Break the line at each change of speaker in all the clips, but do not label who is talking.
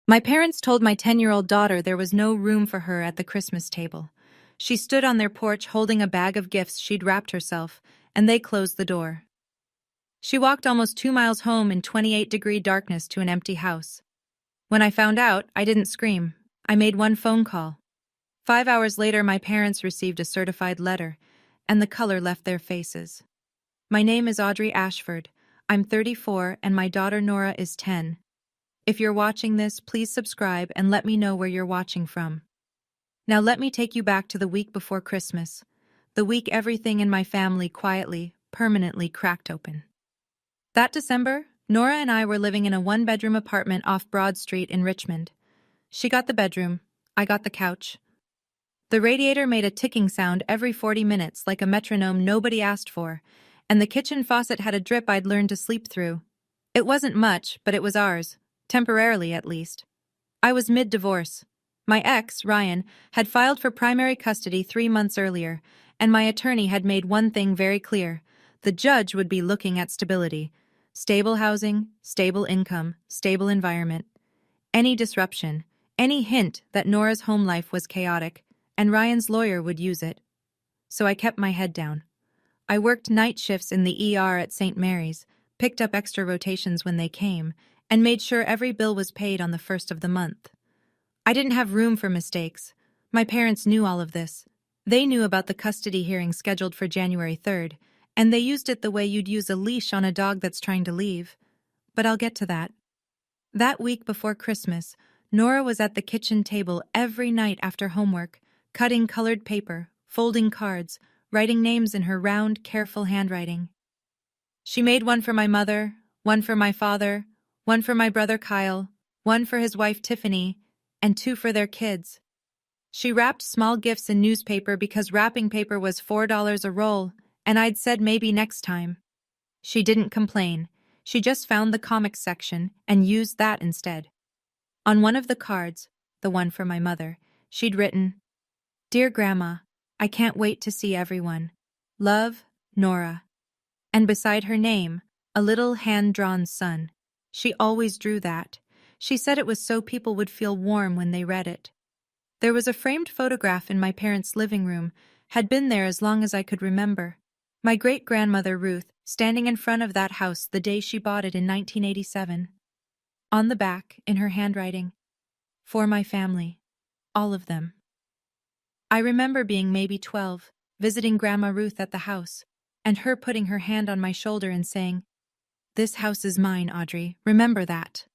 My parents told my 10-year-old daughter there was no room for her at the Christmas table. She stood on their porch holding a bag of gifts she'd wrapped herself, and they closed the door. She walked almost 2 miles home in 28-degree darkness to an empty house. When I found out, I didn't scream. I made one phone call. 5 hours later, my parents received a certified letter, and the color left their faces. My name is Audrey Ashford. I'm 34, and my daughter Nora is 10. If you're watching this, please subscribe and let me know where you're watching from. Now let me take you back to the week before Christmas, the week everything in my family quietly, permanently cracked open. That December, Nora and I were living in a one-bedroom apartment off Broad Street in Richmond. She got the bedroom, I got the couch. The radiator made a ticking sound every 40 minutes like a metronome nobody asked for, and the kitchen faucet had a drip I'd learned to sleep through. It wasn't much, but it was ours, temporarily at least. I was mid-divorce. My ex, Ryan, had filed for primary custody 3 months earlier, and my attorney had made one thing very clear. The judge would be looking at stability. Stable housing, stable income, stable environment. Any disruption, any hint that Nora's home life was chaotic, and Ryan's lawyer would use it. So I kept my head down. I worked night shifts in the ER at St. Mary's, picked up extra rotations when they came, and made sure every bill was paid on the first of the month. I didn't have room for mistakes. My parents knew all of this. They knew about the custody hearing scheduled for January 3rd, and they used it the way you'd use a leash on a dog that's trying to leave. But I'll get to that. That week before Christmas, Nora was at the kitchen table every night after homework, cutting colored paper, folding cards, writing names in her round, careful handwriting. She made one for my mother, one for my father, one for my brother Kyle, one for his wife Tiffany, and 2 for their kids. She wrapped small gifts in newspaper because wrapping paper was $4 a roll, and I'd said maybe next time. She didn't complain. She just found the comics section and used that instead. On one of the cards, the one for my mother, she'd written, "Dear Grandma, I can't wait to see everyone. Love, Nora." And beside her name, a little hand-drawn sun. She always drew that. She said it was so people would feel warm when they read it. There was a framed photograph in my parents' living room, had been there as long as I could remember. My great-grandmother Ruth, standing in front of that house the day she bought it in 1987. On the back, in her handwriting, "For my family. All of them." I remember being maybe 12, visiting Grandma Ruth at the house, and her putting her hand on my shoulder and saying, "This house is mine, Audrey, remember that."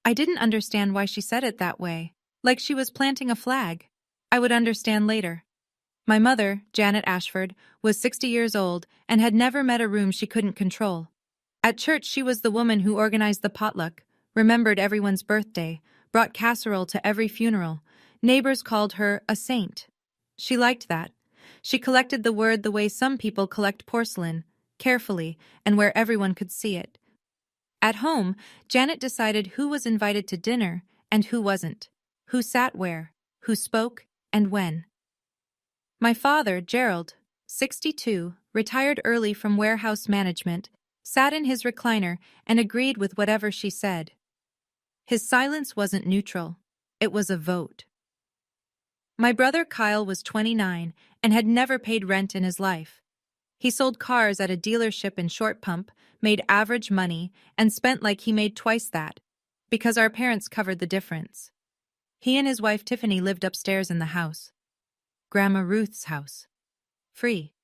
I didn't understand why she said it that way, like she was planting a flag. I would understand later. My mother, Janet Ashford, was 60 years old and had never met a room she couldn't control. At church, she was the woman who organized the potluck, remembered everyone's birthday, brought casserole to every funeral. Neighbors called her a saint. She liked that. She collected the word the way some people collect porcelain, carefully, and where everyone could see it. At home, Janet decided who was invited to dinner and who wasn't, who sat where, who spoke, and when. My father, Gerald, 62, retired early from warehouse management, sat in his recliner and agreed with whatever she said. His silence wasn't neutral. It was a vote. My brother Kyle was 29 and had never paid rent in his life. He sold cars at a dealership in Short Pump, made average money, and spent like he made twice that, because our parents covered the difference. He and his wife Tiffany lived upstairs in the house. Grandma Ruth's house. Free.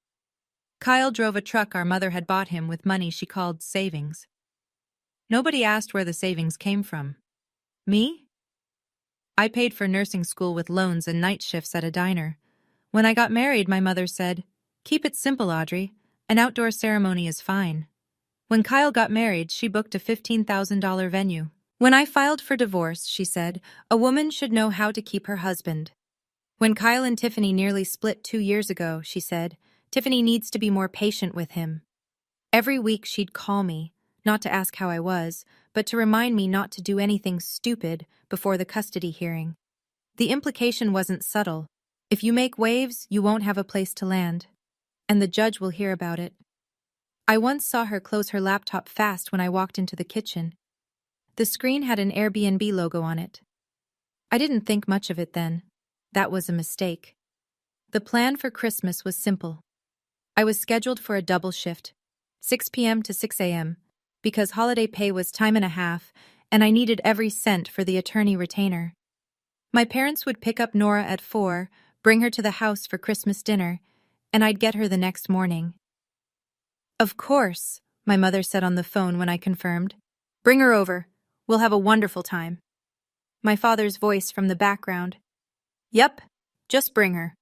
Kyle drove a truck our mother had bought him with money she called savings. Nobody asked where the savings came from. Me? I paid for nursing school with loans and night shifts at a diner. When I got married, my mother said, "Keep it simple, Audrey. An outdoor ceremony is fine." When Kyle got married, she booked a $15,000 venue. When I filed for divorce, she said, "A woman should know how to keep her husband." When Kyle and Tiffany nearly split 2 years ago, she said, "Tiffany needs to be more patient with him." Every week she'd call me, not to ask how I was, but to remind me not to do anything stupid before the custody hearing. The implication wasn't subtle. If you make waves, you won't have a place to land. And the judge will hear about it. I once saw her close her laptop fast when I walked into the kitchen. The screen had an Airbnb logo on it. I didn't think much of it then. That was a mistake. The plan for Christmas was simple. I was scheduled for a double shift, 6 p.m. to 6 a.m., because holiday pay was time and a half, and I needed every cent for the attorney retainer. My parents would pick up Nora at 4, bring her to the house for Christmas dinner, and I'd get her the next morning. Of course, my mother said on the phone when I confirmed. Bring her over. We'll have a wonderful time. My father's voice from the background. Yep, just bring her.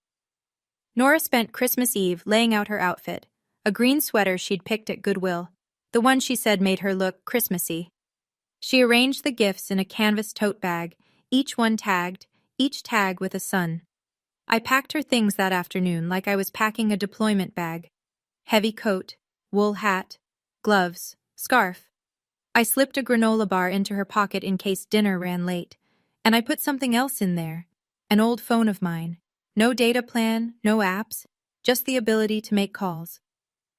Nora spent Christmas Eve laying out her outfit, a green sweater she'd picked at Goodwill, the one she said made her look Christmassy. She arranged the gifts in a canvas tote bag, each one tagged, each tag with a sun. I packed her things that afternoon like I was packing a deployment bag. Heavy coat, wool hat, gloves, scarf. I slipped a granola bar into her pocket in case dinner ran late, and I put something else in there, an old phone of mine. No data plan, no apps, just the ability to make calls.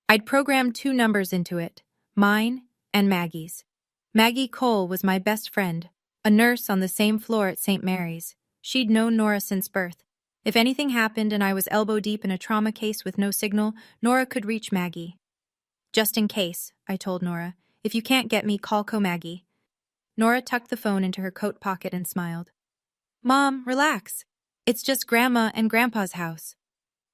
I'd programmed 2 numbers into it, mine and Maggie's. Maggie Cole was my best friend, a nurse on the same floor at St. Mary's. She'd known Nora since birth. If anything happened and I was elbow deep in a trauma case with no signal, Nora could reach Maggie. Just in case, I told Nora. If you can't get me, call Maggie. Nora tucked the phone into her coat pocket and smiled. Mom, relax. It's just Grandma and Grandpa's house.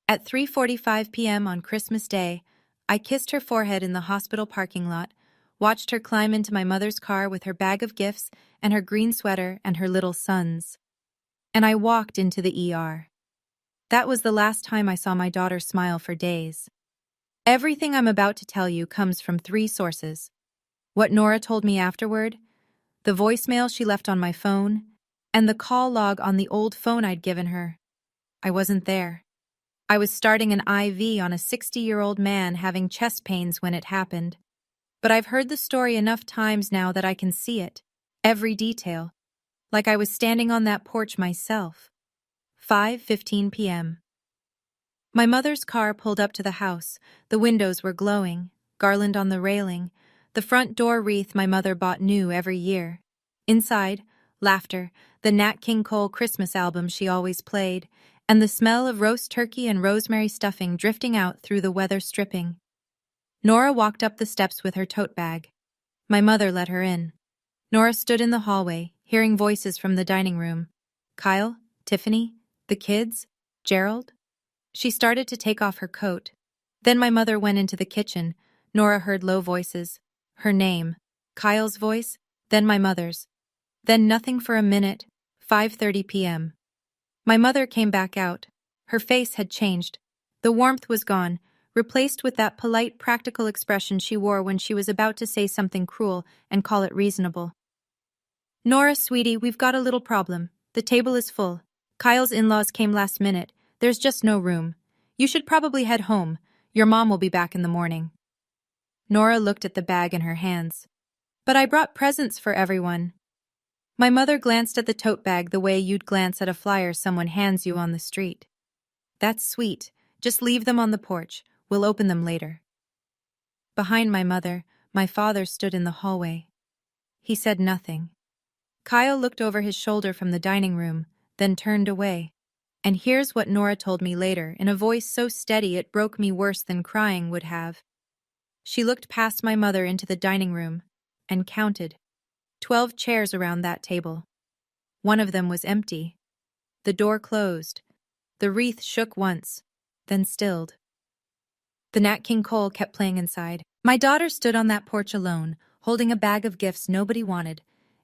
At 3:45 p.m. on Christmas Day, I kissed her forehead in the hospital parking lot, watched her climb into my mother's car with her bag of gifts and her green sweater and her little sons. And I walked into the ER. That was the last time I saw my daughter smile for days. Everything I'm about to tell you comes from 3 sources. What Nora told me afterward, the voicemail she left on my phone, and the call log on the old phone I'd given her. I wasn't there. I was starting an IV on a 60-year-old man having chest pains when it happened. But I've heard the story enough times now that I can see it, every detail, like I was standing on that porch myself. 5:15 p.m. My mother's car pulled up to the house. The windows were glowing, garland on the railing, the front door wreath my mother bought new every year. Inside, laughter, the Nat King Cole Christmas album she always played, and the smell of roast turkey and rosemary stuffing drifting out through the weather stripping. Nora walked up the steps with her tote bag. My mother let her in. Nora stood in the hallway, hearing voices from the dining room. Kyle, Tiffany, the kids, Gerald. She started to take off her coat. Then my mother went into the kitchen. Nora heard low voices. Her name, Kyle's voice, then my mother's. Then nothing for a minute, 5:30 p.m. My mother came back out. Her face had changed. The warmth was gone, replaced with that polite, practical expression she wore when she was about to say something cruel and call it reasonable. Nora, sweetie, we've got a little problem. The table is full. Kyle's in-laws came last minute. There's just no room. You should probably head home. Your mom will be back in the morning. Nora looked at the bag in her hands. But I brought presents for everyone. My mother glanced at the tote bag the way you'd glance at a flyer someone hands you on the street. That's sweet. Just leave them on the porch. We'll open them later. Behind my mother, my father stood in the hallway. He said nothing. Kyle looked over his shoulder from the dining room, then turned away. And here's what Nora told me later, in a voice so steady it broke me worse than crying would have. She looked past my mother into the dining room and counted. 12 chairs around that table. One of them was empty. The door closed. The wreath shook once, then stilled. The Nat King Cole kept playing inside. My daughter stood on that porch alone, holding a bag of gifts nobody wanted,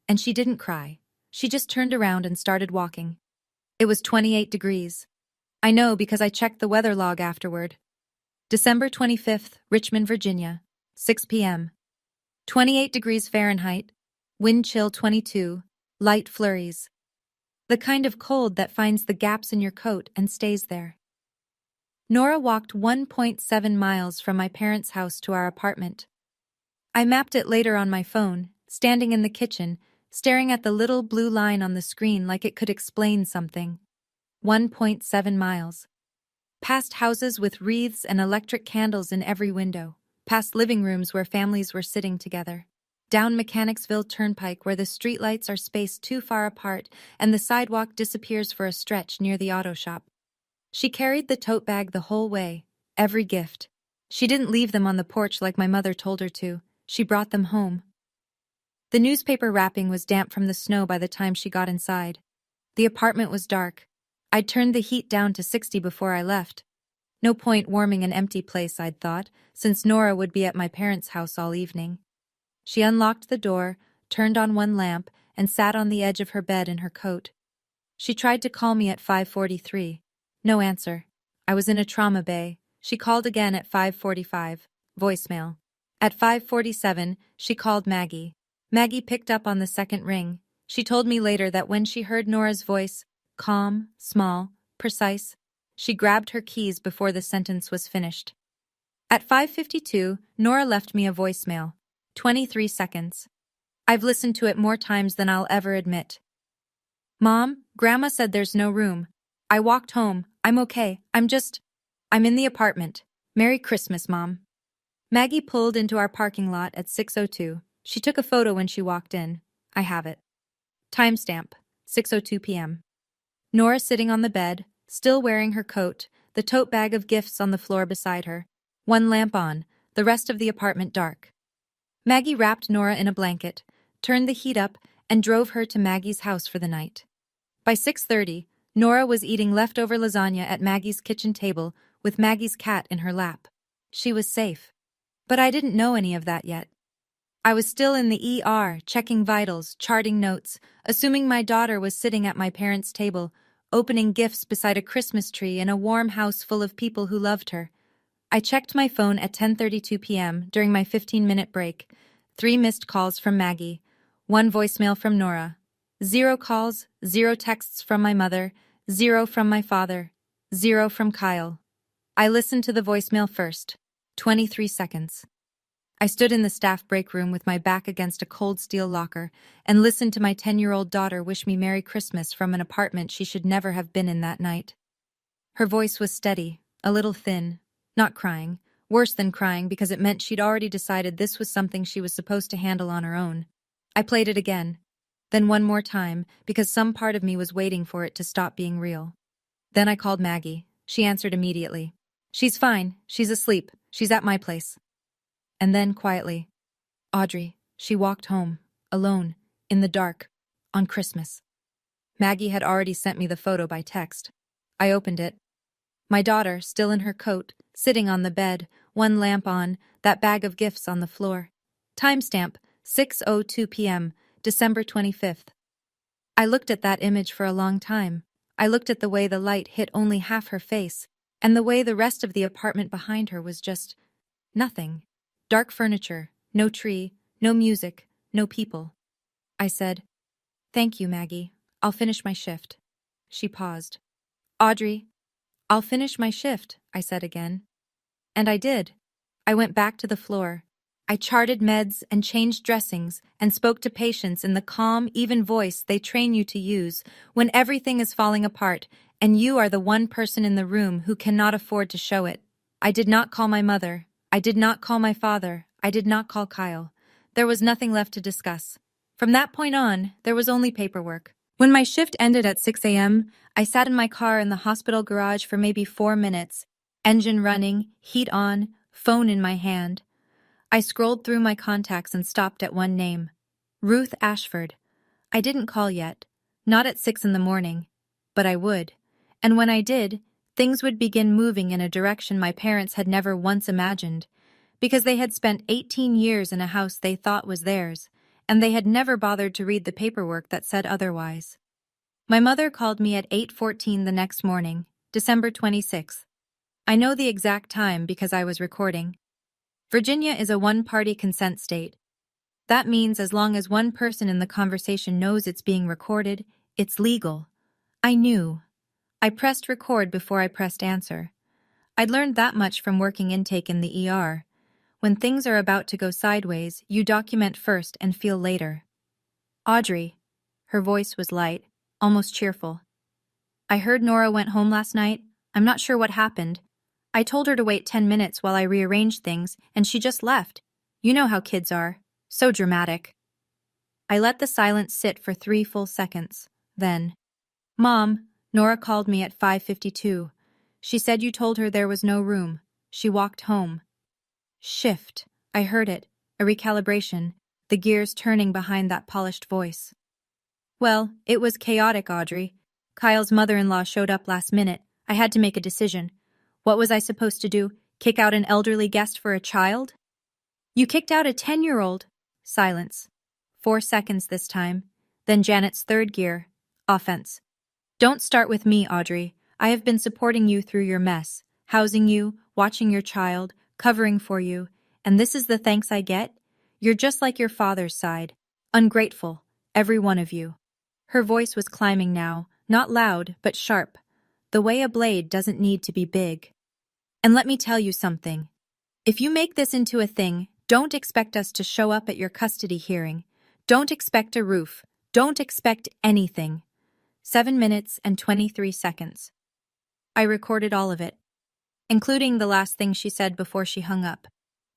and she didn't cry. She just turned around and started walking. It was 28 degrees. I know because I checked the weather log afterward. December 25th, Richmond, Virginia, 6 p.m. 28 degrees Fahrenheit, wind chill 22, light flurries. The kind of cold that finds the gaps in your coat and stays there. Nora walked 1.7 miles from my parents' house to our apartment. I mapped it later on my phone, standing in the kitchen, staring at the little blue line on the screen like it could explain something. 1.7 miles. Past houses with wreaths and electric candles in every window. Past living rooms where families were sitting together. down Mechanicsville Turnpike where the streetlights are spaced too far apart and the sidewalk disappears for a stretch near the auto shop. She carried the tote bag the whole way, every gift. She didn't leave them on the porch like my mother told her to. She brought them home. The newspaper wrapping was damp from the snow by the time she got inside. The apartment was dark. I'd turned the heat down to 60 before I left. No point warming an empty place, I'd thought, since Nora would be at my parents' house all evening. She unlocked the door, turned on one lamp, and sat on the edge of her bed in her coat. She tried to call me at 5:43. No answer. I was in a trauma bay. She called again at 5:45. Voicemail. At 5:47, she called Maggie. Maggie picked up on the second ring. She told me later that when she heard Nora's voice, calm, small, precise, she grabbed her keys before the sentence was finished. At 5:52, Nora left me a voicemail. 23 seconds. I've listened to it more times than I'll ever admit. Mom, Grandma said there's no room. I walked home. I'm okay. I'm in the apartment. Merry Christmas, Mom. Maggie pulled into our parking lot at 6:02. She took a photo when she walked in. I have it. Timestamp, 6:02 p.m. Nora sitting on the bed, still wearing her coat, the tote bag of gifts on the floor beside her. One lamp on, the rest of the apartment dark. Maggie wrapped Nora in a blanket, turned the heat up, and drove her to Maggie's house for the night. By 6:30, Nora was eating leftover lasagna at Maggie's kitchen table with Maggie's cat in her lap. She was safe. But I didn't know any of that yet. I was still in the ER, checking vitals, charting notes, assuming my daughter was sitting at my parents' table, opening gifts beside a Christmas tree in a warm house full of people who loved her. I checked my phone at 10:32 p.m. during my 15-minute break. 3 missed calls from Maggie, 1 voicemail from Nora. 0 calls, 0 texts from my mother, 0 from my father, 0 from Kyle. I listened to the voicemail first. 23 seconds. I stood in the staff break room with my back against a cold steel locker and listened to my 10-year-old daughter wish me Merry Christmas from an apartment she should never have been in that night. Her voice was steady, a little thin, not crying, worse than crying because it meant she'd already decided this was something she was supposed to handle on her own. I played it again, then one more time because some part of me was waiting for it to stop being real. Then I called Maggie. She answered immediately. She's fine, she's asleep, she's at my place. And then, quietly, Audrey, she walked home, alone, in the dark, on Christmas. Maggie had already sent me the photo by text. I opened it. My daughter, still in her coat, sitting on the bed, one lamp on, that bag of gifts on the floor. Timestamp, 6:02 p.m., December 25th. I looked at that image for a long time. I looked at the way the light hit only half her face, and the way the rest of the apartment behind her was just nothing. Dark furniture, no tree, no music, no people. I said, "Thank you, Maggie. I'll finish my shift." She paused. "Audrey, I'll finish my shift," I said again. And I did. I went back to the floor. I charted meds and changed dressings and spoke to patients in the calm, even voice they train you to use when everything is falling apart and you are the one person in the room who cannot afford to show it. I did not call my mother. I did not call my father. I did not call Kyle. There was nothing left to discuss. From that point on, there was only paperwork. When my shift ended at 6 a.m., I sat in my car in the hospital garage for maybe 4 minutes, engine running, heat on, phone in my hand. I scrolled through my contacts and stopped at one name. Ruth Ashford. I didn't call yet. Not at 6 in the morning. But I would. And when I did, things would begin moving in a direction my parents had never once imagined, because they had spent 18 years in a house they thought was theirs, and they had never bothered to read the paperwork that said otherwise. My mother called me at 8:14 the next morning, December 26th. I know the exact time because I was recording. Virginia is a one-party consent state. That means as long as one person in the conversation knows it's being recorded, it's legal. I knew. I pressed record before I pressed answer. I'd learned that much from working intake in the ER. When things are about to go sideways, you document first and feel later. Audrey. Her voice was light, almost cheerful. I heard Nora went home last night. I'm not sure what happened. I told her to wait 10 minutes while I rearranged things, and she just left. You know how kids are. So dramatic. I let the silence sit for 3 full seconds. Then, Mom, Nora called me at 5:52. She said you told her there was no room. She walked home. Shift. I heard it. A recalibration. The gears turning behind that polished voice. Well, it was chaotic, Audrey. Kyle's mother-in-law showed up last minute. I had to make a decision. What was I supposed to do? Kick out an elderly guest for a child? You kicked out a 10-year-old. Silence. 4 seconds this time. Then Janet's third gear. Offense. Don't start with me, Audrey. I have been supporting you through your mess, housing you, watching your child, covering for you, and this is the thanks I get? You're just like your father's side. Ungrateful, every one of you. Her voice was climbing now, not loud, but sharp. The way a blade doesn't need to be big. And let me tell you something. If you make this into a thing, don't expect us to show up at your custody hearing. Don't expect a roof. Don't expect anything. 7 minutes and 23 seconds. I recorded all of it, including the last thing she said before she hung up.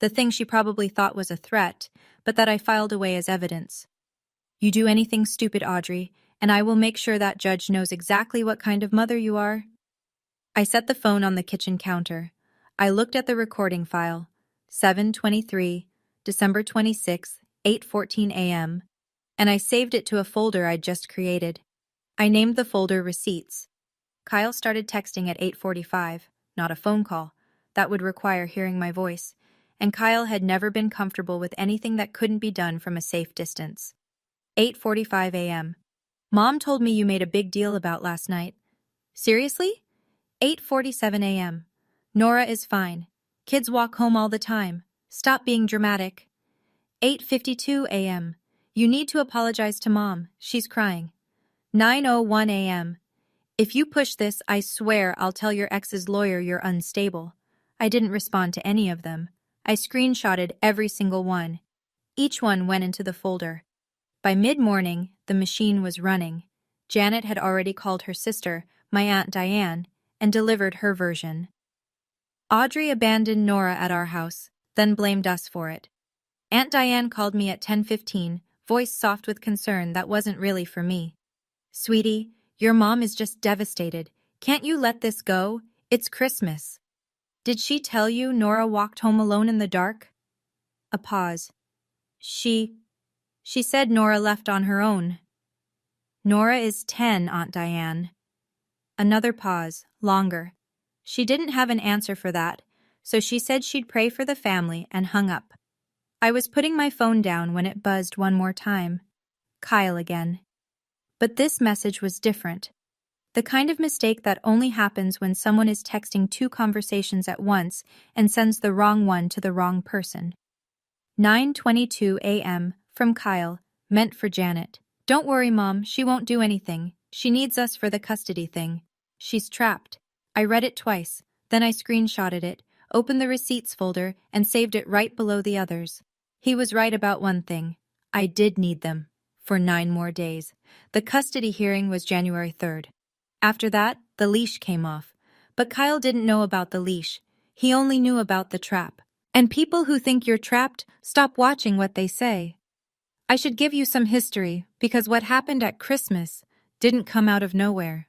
The thing she probably thought was a threat, but that I filed away as evidence. You do anything stupid, Audrey, and I will make sure that judge knows exactly what kind of mother you are. I set the phone on the kitchen counter. I looked at the recording file. 7:23, December 26, 8:14 a.m., and I saved it to a folder I'd just created. I named the folder Receipts. Kyle started texting at 8:45, not a phone call. That would require hearing my voice, and Kyle had never been comfortable with anything that couldn't be done from a safe distance. 8:45 a.m. Mom told me you made a big deal about last night. Seriously? 8:47 a.m. Nora is fine. Kids walk home all the time. Stop being dramatic. 8:52 a.m. You need to apologize to Mom. She's crying. 9:01 a.m. If you push this, I swear I'll tell your ex's lawyer you're unstable. I didn't respond to any of them. I screenshotted every single one. Each one went into the folder. By mid-morning, the machine was running. Janet had already called her sister, my Aunt Diane, and delivered her version. Audrey abandoned Nora at our house, then blamed us for it. Aunt Diane called me at 10:15, voice soft with concern that wasn't really for me. Sweetie, your mom is just devastated. Can't you let this go? It's Christmas. Did she tell you Nora walked home alone in the dark? A pause. She said Nora left on her own. Nora is 10, Aunt Diane. Another pause, longer. She didn't have an answer for that, so she said she'd pray for the family and hung up. I was putting my phone down when it buzzed one more time. Kyle again. But this message was different. The kind of mistake that only happens when someone is texting 2 conversations at once and sends the wrong one to the wrong person. 9:22 a.m. from Kyle, meant for Janet. Don't worry, Mom, she won't do anything. She needs us for the custody thing. She's trapped. I read it twice, then I screenshotted it, opened the receipts folder, and saved it right below the others. He was right about one thing. I did need them. For 9 more days. The custody hearing was January 3rd. After that, the leash came off. But Kyle didn't know about the leash. He only knew about the trap. And people who think you're trapped, stop watching what they say. I should give you some history, because what happened at Christmas didn't come out of nowhere.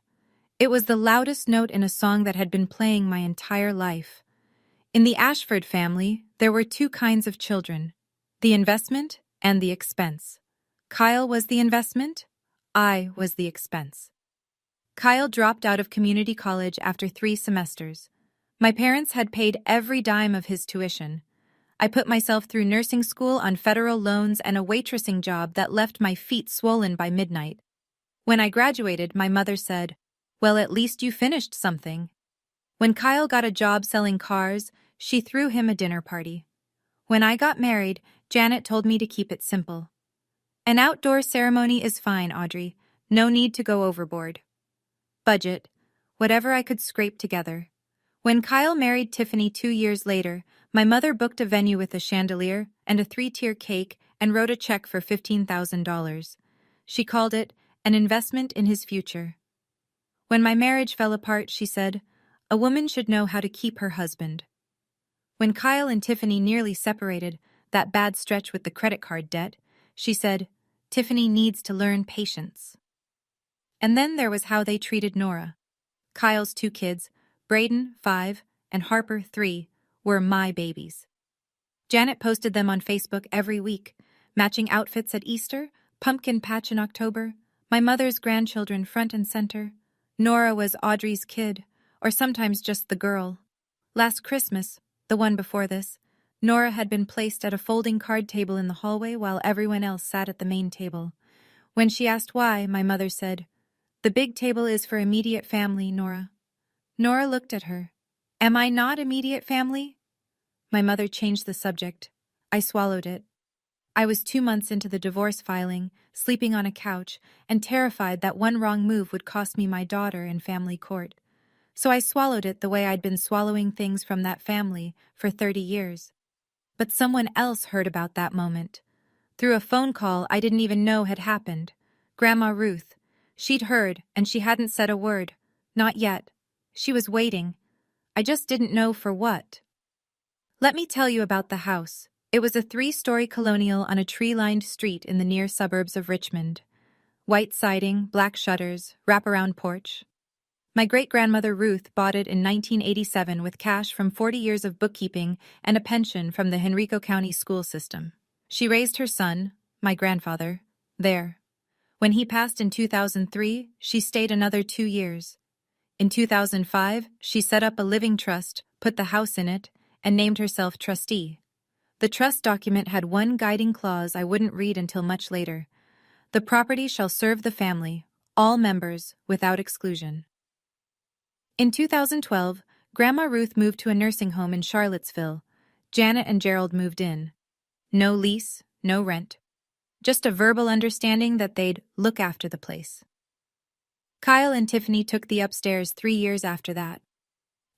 It was the loudest note in a song that had been playing my entire life. In the Ashford family, there were 2 kinds of children, the investment and the expense. Kyle was the investment, I was the expense. Kyle dropped out of community college after 3 semesters. My parents had paid every dime of his tuition. I put myself through nursing school on federal loans and a waitressing job that left my feet swollen by midnight. When I graduated, my mother said, "Well, at least you finished something." When Kyle got a job selling cars, she threw him a dinner party. When I got married, Janet told me to keep it simple. An outdoor ceremony is fine, Audrey. No need to go overboard. Budget. Whatever I could scrape together. When Kyle married Tiffany 2 years later, my mother booked a venue with a chandelier and a 3-tier cake and wrote a check for $15,000. She called it an investment in his future. When my marriage fell apart, she said, "A woman should know how to keep her husband." When Kyle and Tiffany nearly separated, that bad stretch with the credit card debt, she said, "Tiffany needs to learn patience." And then there was how they treated Nora. Kyle's 2 kids, Braden, 5, and Harper, 3, were my babies. Janet posted them on Facebook every week, matching outfits at Easter, pumpkin patch in October, my mother's grandchildren front and center. Nora was Audrey's kid, or sometimes just the girl. Last Christmas, the one before this, Nora had been placed at a folding card table in the hallway while everyone else sat at the main table. When she asked why, my mother said, "The big table is for immediate family, Nora." Nora looked at her. "Am I not immediate family?" My mother changed the subject. I swallowed it. I was 2 months into the divorce filing, sleeping on a couch, and terrified that one wrong move would cost me my daughter in family court. So I swallowed it the way I'd been swallowing things from that family for 30 years. But someone else heard about that moment. Through a phone call I didn't even know had happened. Grandma Ruth. She'd heard, and she hadn't said a word. Not yet. She was waiting. I just didn't know for what. Let me tell you about the house. It was a 3-story colonial on a tree-lined street in the near suburbs of Richmond. White siding, black shutters, wraparound porch. My great-grandmother Ruth bought it in 1987 with cash from 40 years of bookkeeping and a pension from the Henrico County school system. She raised her son, my grandfather, there. When he passed in 2003, she stayed another 2 years. In 2005, she set up a living trust, put the house in it, and named herself trustee. The trust document had one guiding clause I wouldn't read until much later. The property shall serve the family, all members, without exclusion. In 2012, Grandma Ruth moved to a nursing home in Charlottesville. Janet and Gerald moved in. No lease, no rent. Just a verbal understanding that they'd look after the place. Kyle and Tiffany took the upstairs 3 years after that.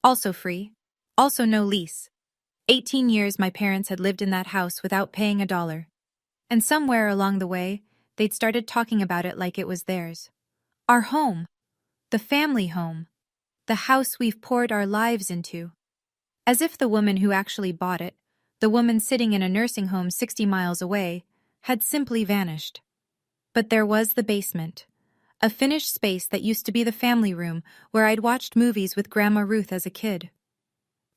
Also free. Also no lease. 18 years my parents had lived in that house without paying a dollar. And somewhere along the way, they'd started talking about it like it was theirs. Our home. The family home. The house we've poured our lives into. As if the woman who actually bought it, the woman sitting in a nursing home 60 miles away, had simply vanished. But there was the basement. A finished space that used to be the family room where I'd watched movies with Grandma Ruth as a kid.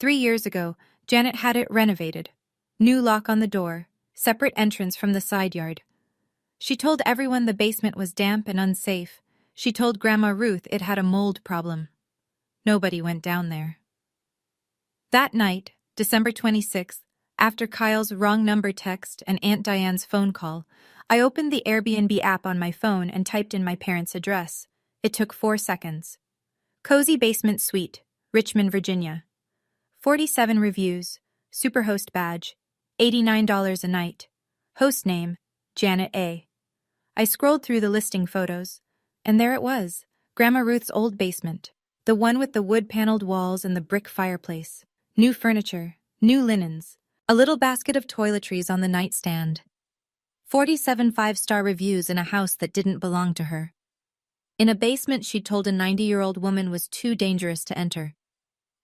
3 years ago, Janet had it renovated. New lock on the door, separate entrance from the side yard. She told everyone the basement was damp and unsafe. She told Grandma Ruth it had a mold problem. Nobody went down there. That night, December 26th, after Kyle's wrong number text and Aunt Diane's phone call, I opened the Airbnb app on my phone and typed in my parents' address. It took 4 seconds. Cozy Basement Suite, Richmond, Virginia. 47 reviews, Superhost badge, $89 a night. Host name, Janet A. I scrolled through the listing photos, and there it was, Grandma Ruth's old basement, the one with the wood-paneled walls and the brick fireplace. New furniture, new linens, a little basket of toiletries on the nightstand. 47 5-star reviews in a house that didn't belong to her. In a basement she'd told a 90-year-old woman was too dangerous to enter.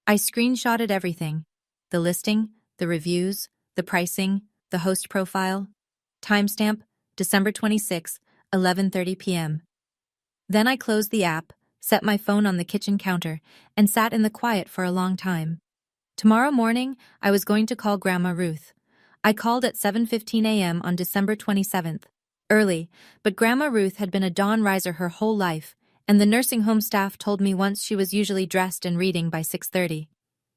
I screenshotted everything. The listing, the reviews, the pricing, the host profile. Timestamp, December 26, 11:30 p.m. Then I closed the app, set my phone on the kitchen counter, and sat in the quiet for a long time. Tomorrow morning, I was going to call Grandma Ruth. I called at 7:15 a.m. on December 27th. Early, but Grandma Ruth had been a dawn riser her whole life, and the nursing home staff told me once she was usually dressed and reading by 6:30.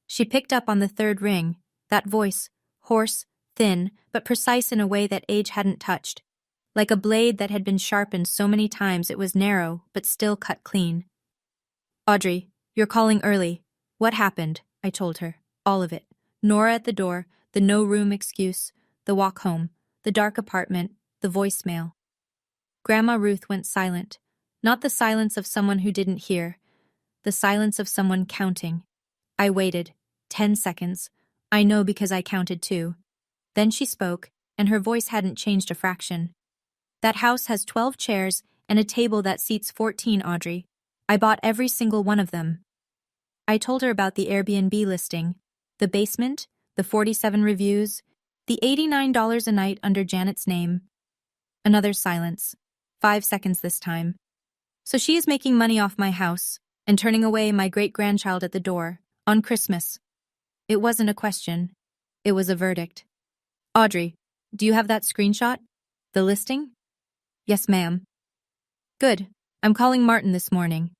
She picked up on the third ring, that voice, hoarse, thin, but precise in a way that age hadn't touched. Like a blade that had been sharpened so many times it was narrow, but still cut clean. "Audrey, you're calling early. What happened?" I told her. All of it. Nora at the door, the no-room excuse, the walk home, the dark apartment, the voicemail. Grandma Ruth went silent. Not the silence of someone who didn't hear. The silence of someone counting. I waited. 10 seconds. I know because I counted too. Then she spoke, and her voice hadn't changed a fraction. "That house has 12 chairs and a table that seats 14, Audrey. I bought every single one of them." I told her about the Airbnb listing, the basement, the 47 reviews. The $89 a night under Janet's name. Another silence. 5 seconds this time. So she is making money off my house and turning away my great-grandchild at the door on Christmas. It wasn't a question. It was a verdict. Audrey, do you have that screenshot? The listing? Yes, ma'am. Good. I'm calling Martin this morning.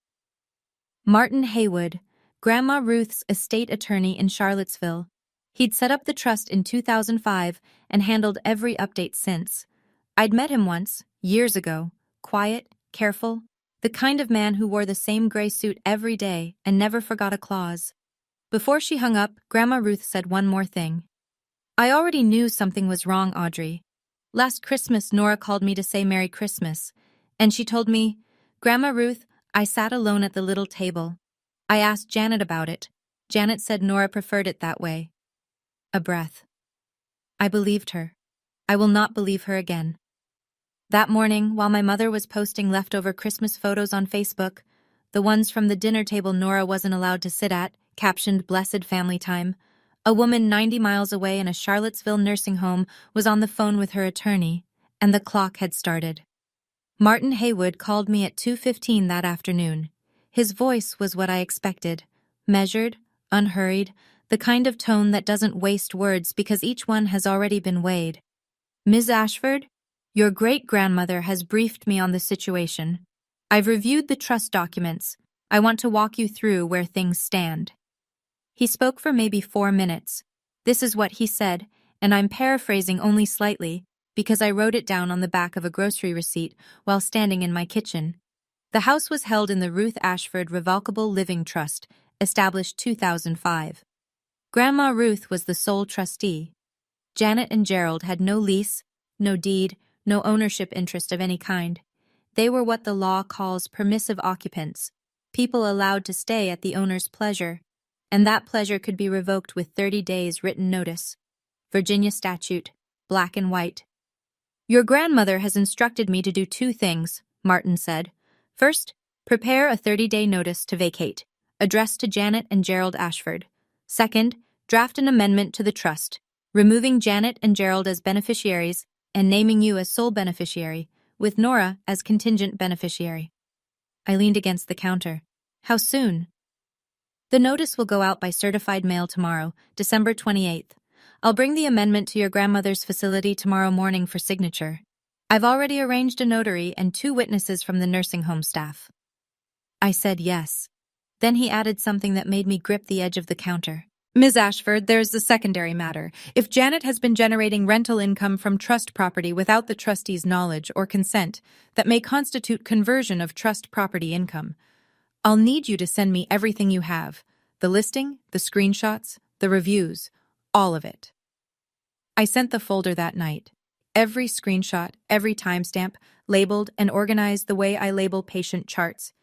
Martin Haywood, Grandma Ruth's estate attorney in Charlottesville. He'd set up the trust in 2005 and handled every update since. I'd met him once, years ago, quiet, careful, the kind of man who wore the same gray suit every day and never forgot a clause. Before she hung up, Grandma Ruth said one more thing. I already knew something was wrong, Audrey. Last Christmas, Nora called me to say Merry Christmas, and she told me, Grandma Ruth, I sat alone at the little table. I asked Janet about it. Janet said Nora preferred it that way. A breath. I believed her. I will not believe her again. That morning, while my mother was posting leftover Christmas photos on Facebook, the ones from the dinner table Nora wasn't allowed to sit at, captioned Blessed Family Time, a woman 90 miles away in a Charlottesville nursing home was on the phone with her attorney, and the clock had started. Martin Haywood called me at 2:15 that afternoon. His voice was what I expected, measured, unhurried, the kind of tone that doesn't waste words because each one has already been weighed. Ms. Ashford, your great-grandmother has briefed me on the situation. I've reviewed the trust documents. I want to walk you through where things stand. He spoke for maybe 4 minutes. This is what he said, and I'm paraphrasing only slightly because I wrote it down on the back of a grocery receipt while standing in my kitchen. The house was held in the Ruth Ashford Revocable Living Trust, established 2005. Grandma Ruth was the sole trustee. Janet and Gerald had no lease, no deed, no ownership interest of any kind. They were what the law calls permissive occupants, people allowed to stay at the owner's pleasure, and that pleasure could be revoked with 30 days written notice. Virginia statute, black and white. Your grandmother has instructed me to do 2 things, Martin said. First, prepare a 30-day notice to vacate, addressed to Janet and Gerald Ashford. Second, draft an amendment to the trust, removing Janet and Gerald as beneficiaries and naming you as sole beneficiary, with Nora as contingent beneficiary. I leaned against the counter. How soon? The notice will go out by certified mail tomorrow, December 28th. I'll bring the amendment to your grandmother's facility tomorrow morning for signature. I've already arranged a notary and 2 witnesses from the nursing home staff. I said yes. Then he added something that made me grip the edge of the counter. Ms. Ashford, there's the secondary matter. If Janet has been generating rental income from trust property without the trustee's knowledge or consent, that may constitute conversion of trust property income. I'll need you to send me everything you have. The listing, the screenshots, the reviews, all of it. I sent the folder that night. Every screenshot, every timestamp, labeled and organized the way I label patient charts.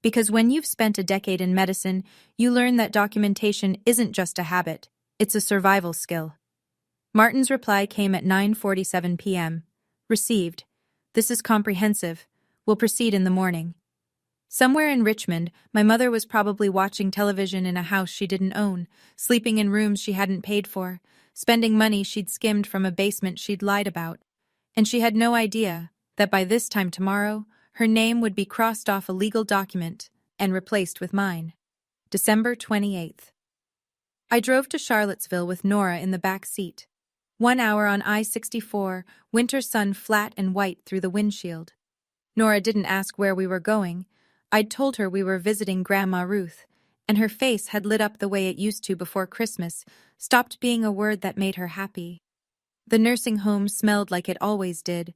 Because when you've spent a decade in medicine, you learn that documentation isn't just a habit, it's a survival skill. Martin's reply came at 9:47 p.m. Received. This is comprehensive. We'll proceed in the morning. Somewhere in Richmond, my mother was probably watching television in a house she didn't own, sleeping in rooms she hadn't paid for, spending money she'd skimmed from a basement she'd lied about. And she had no idea that by this time tomorrow, her name would be crossed off a legal document and replaced with mine. December 28th. I drove to Charlottesville with Nora in the back seat. 1 hour on I-64, winter sun flat and white through the windshield. Nora didn't ask where we were going. I'd told her we were visiting Grandma Ruth, and her face had lit up the way it used to before Christmas, stopped being a word that made her happy. The nursing home smelled like it always did,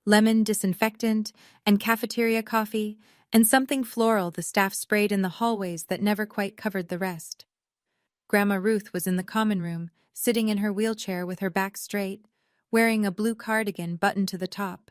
lemon disinfectant, and cafeteria coffee, and something floral the staff sprayed in the hallways that never quite covered the rest. Grandma Ruth was in the common room, sitting in her wheelchair with her back straight, wearing a blue cardigan buttoned to the top.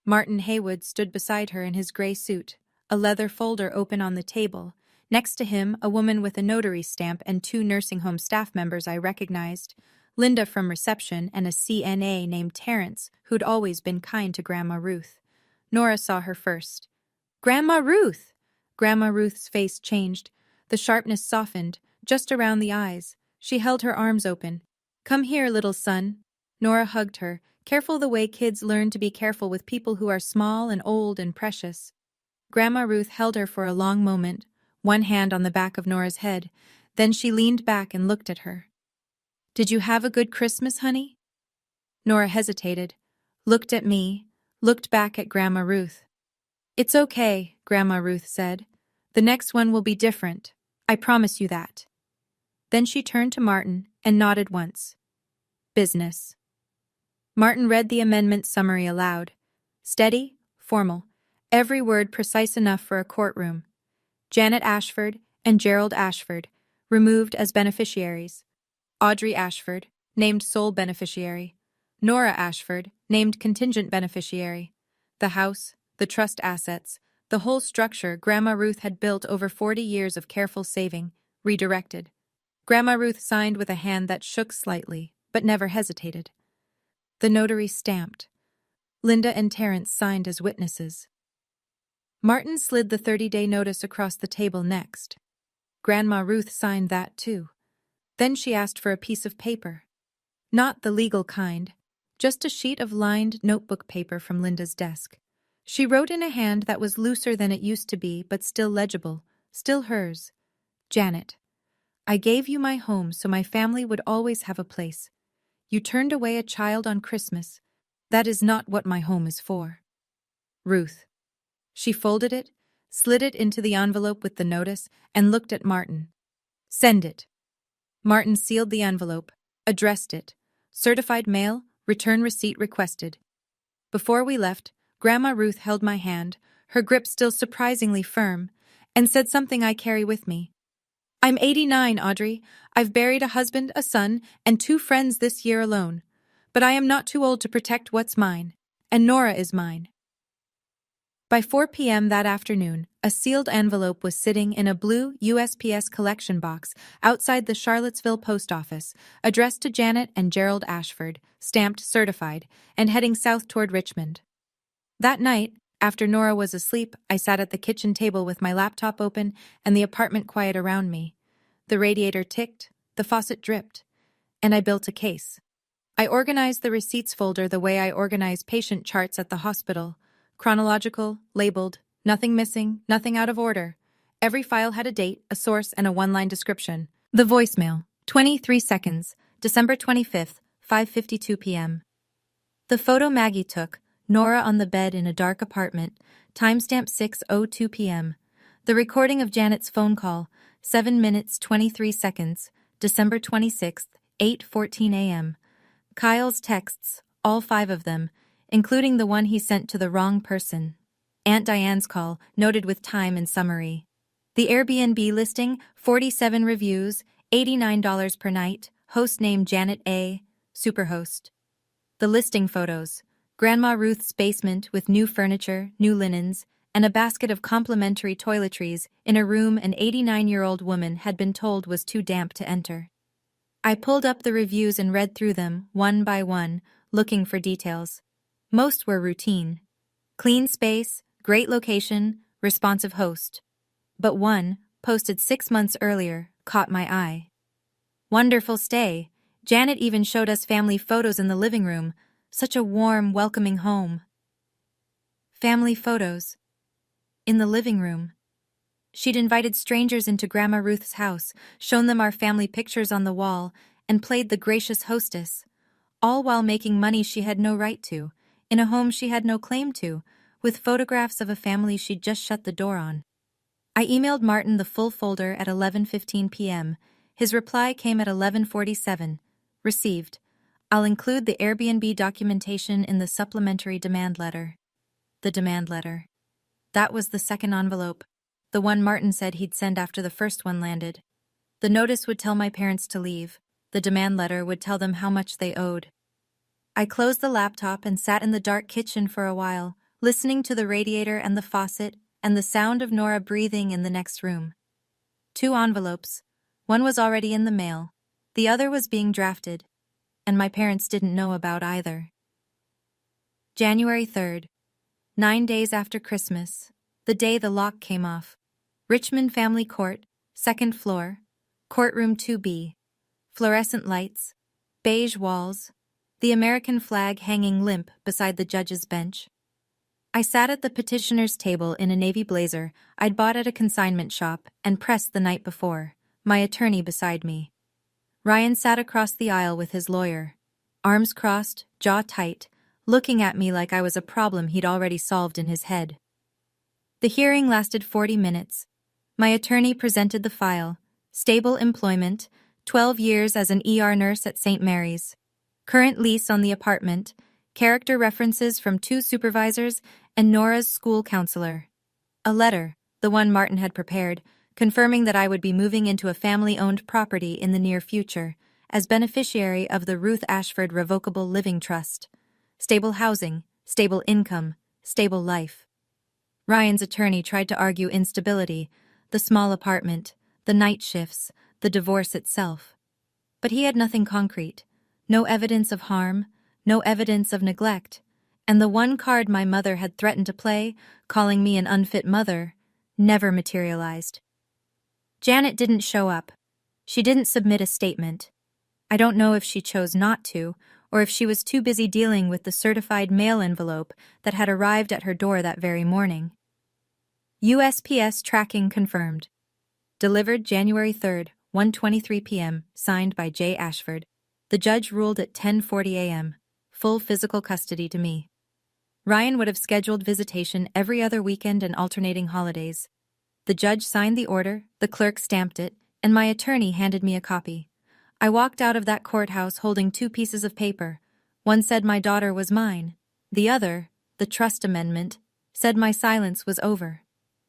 Martin Haywood stood beside her in his gray suit, a leather folder open on the table. Next to him, a woman with a notary stamp and 2 nursing home staff members I recognized, Linda from reception and a CNA named Terrence, who'd always been kind to Grandma Ruth. Nora saw her first. Grandma Ruth! Grandma Ruth's face changed. The sharpness softened, just around the eyes. She held her arms open. Come here, little son. Nora hugged her, careful the way kids learn to be careful with people who are small and old and precious. Grandma Ruth held her for a long moment, one hand on the back of Nora's head. Then she leaned back and looked at her. "Did you have a good Christmas, honey?" Nora hesitated, looked at me, looked back at Grandma Ruth. "It's okay," Grandma Ruth said. "The next one will be different. I promise you that." Then she turned to Martin and nodded once. "Business." Martin read the amendment summary aloud. Steady, formal, every word precise enough for a courtroom. Janet Ashford and Gerald Ashford, removed as beneficiaries. Audrey Ashford, named sole beneficiary. Nora Ashford, named contingent beneficiary. The house, the trust assets, the whole structure Grandma Ruth had built over 40 years of careful saving, redirected. Grandma Ruth signed with a hand that shook slightly, but never hesitated. The notary stamped. Linda and Terence signed as witnesses. Martin slid the 30-day notice across the table next. Grandma Ruth signed that too. Then she asked for a piece of paper. Not the legal kind, just a sheet of lined notebook paper from Linda's desk. She wrote in a hand that was looser than it used to be, but still legible, still hers. "Janet, I gave you my home so my family would always have a place. You turned away a child on Christmas. That is not what my home is for. Ruth." She folded it, slid it into the envelope with the notice, and looked at Martin. "Send it." Martin sealed the envelope, addressed it. "Certified mail, return receipt requested." Before we left, Grandma Ruth held my hand, her grip still surprisingly firm, and said something I carry with me. "I'm 89, Audrey. I've buried a husband, a son, and 2 friends this year alone. But I am not too old to protect what's mine, and Nora is mine." By 4 p.m. that afternoon, a sealed envelope was sitting in a blue USPS collection box outside the Charlottesville post office, addressed to Janet and Gerald Ashford, stamped certified, and heading south toward Richmond. That night, after Nora was asleep, I sat at the kitchen table with my laptop open and the apartment quiet around me. The radiator ticked, the faucet dripped, and I built a case. I organized the receipts folder the way I organize patient charts at the hospital. Chronological, labeled, nothing missing, nothing out of order. Every file had a date, a source, and a one-line description. The voicemail, 23 seconds, December 25th, 5:52 p.m. The photo Maggie took, Nora on the bed in a dark apartment, timestamp 6:02 p.m. The recording of Janet's phone call, 7 minutes 23 seconds, December 26th, 8:14 a.m. Kyle's texts, all 5 of them, including the one he sent to the wrong person. Aunt Diane's call, noted with time and summary. The Airbnb listing, 47 reviews, $89 per night, host name Janet A., superhost. The listing photos, Grandma Ruth's basement with new furniture, new linens, and a basket of complimentary toiletries in a room an 89-year-old woman had been told was too damp to enter. I pulled up the reviews and read through them, one by one, looking for details. Most were routine. Clean space, great location, responsive host. But one, posted 6 months earlier, caught my eye. "Wonderful stay. Janet even showed us family photos in the living room. Such a warm, welcoming home." Family photos. In the living room. She'd invited strangers into Grandma Ruth's house, shown them our family pictures on the wall, and played the gracious hostess, all while making money she had no right to, in a home she had no claim to, with photographs of a family she'd just shut the door on. I emailed Martin the full folder at 11:15 p.m. His reply came at 11:47. Received. I'll include the Airbnb documentation in the supplementary demand letter. The demand letter. That was the second envelope, the one Martin said he'd send after the first one landed. The notice would tell my parents to leave. The demand letter would tell them how much they owed. I closed the laptop and sat in the dark kitchen for a while, listening to the radiator and the faucet and the sound of Nora breathing in the next room. 2 envelopes. One was already in the mail. The other was being drafted, and my parents didn't know about either. January 3rd. 9 days after Christmas, the day the lock came off. Richmond Family Court, 2nd floor, courtroom 2B. Fluorescent lights, beige walls, the American flag hanging limp beside the judge's bench. I sat at the petitioner's table in a navy blazer I'd bought at a consignment shop and pressed the night before, my attorney beside me. Ryan sat across the aisle with his lawyer, arms crossed, jaw tight, looking at me like I was a problem he'd already solved in his head. The hearing lasted 40 minutes. My attorney presented the file: stable employment, 12 years as an ER nurse at St. Mary's, current lease on the apartment, character references from 2 supervisors and Nora's school counselor. A letter, the one Martin had prepared, confirming that I would be moving into a family-owned property in the near future, as beneficiary of the Ruth Ashford Revocable Living Trust. Stable housing, stable income, stable life. Ryan's attorney tried to argue instability, the small apartment, the night shifts, the divorce itself. But he had nothing concrete, no evidence of harm, no evidence of neglect, and the one card my mother had threatened to play, calling me an unfit mother, never materialized. Janet didn't show up. She didn't submit a statement. I don't know if she chose not to, or if she was too busy dealing with the certified mail envelope that had arrived at her door that very morning. USPS tracking confirmed. Delivered January 3rd, 1:23 p.m., signed by J. Ashford. The judge ruled at 10:40 a.m., full physical custody to me. Ryan would have scheduled visitation every other weekend and alternating holidays. The judge signed the order, the clerk stamped it, and my attorney handed me a copy. I walked out of that courthouse holding 2 pieces of paper. One said my daughter was mine. The other, the trust amendment, said my silence was over.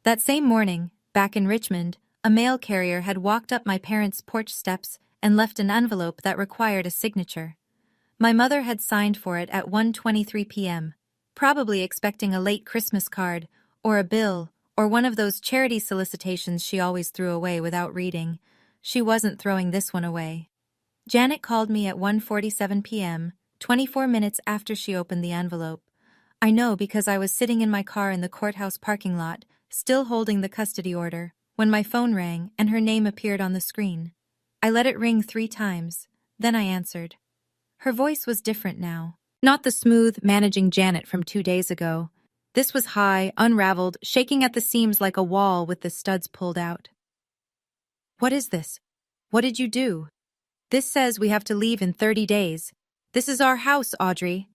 That same morning, back in Richmond, a mail carrier had walked up my parents' porch steps and left an envelope that required a signature. My mother had signed for it at 1:23 p.m., probably expecting a late Christmas card, or a bill, or one of those charity solicitations she always threw away without reading. She wasn't throwing this one away. Janet called me at 1:47 p.m., 24 minutes after she opened the envelope. I know because I was sitting in my car in the courthouse parking lot, still holding the custody order, when my phone rang and her name appeared on the screen. I let it ring 3 times, then I answered. Her voice was different now. Not the smooth, managing Janet from 2 days ago. This was high, unraveled, shaking at the seams like a wall with the studs pulled out. What is this? What did you do? This says we have to leave in 30 days. This is our house, Audrey.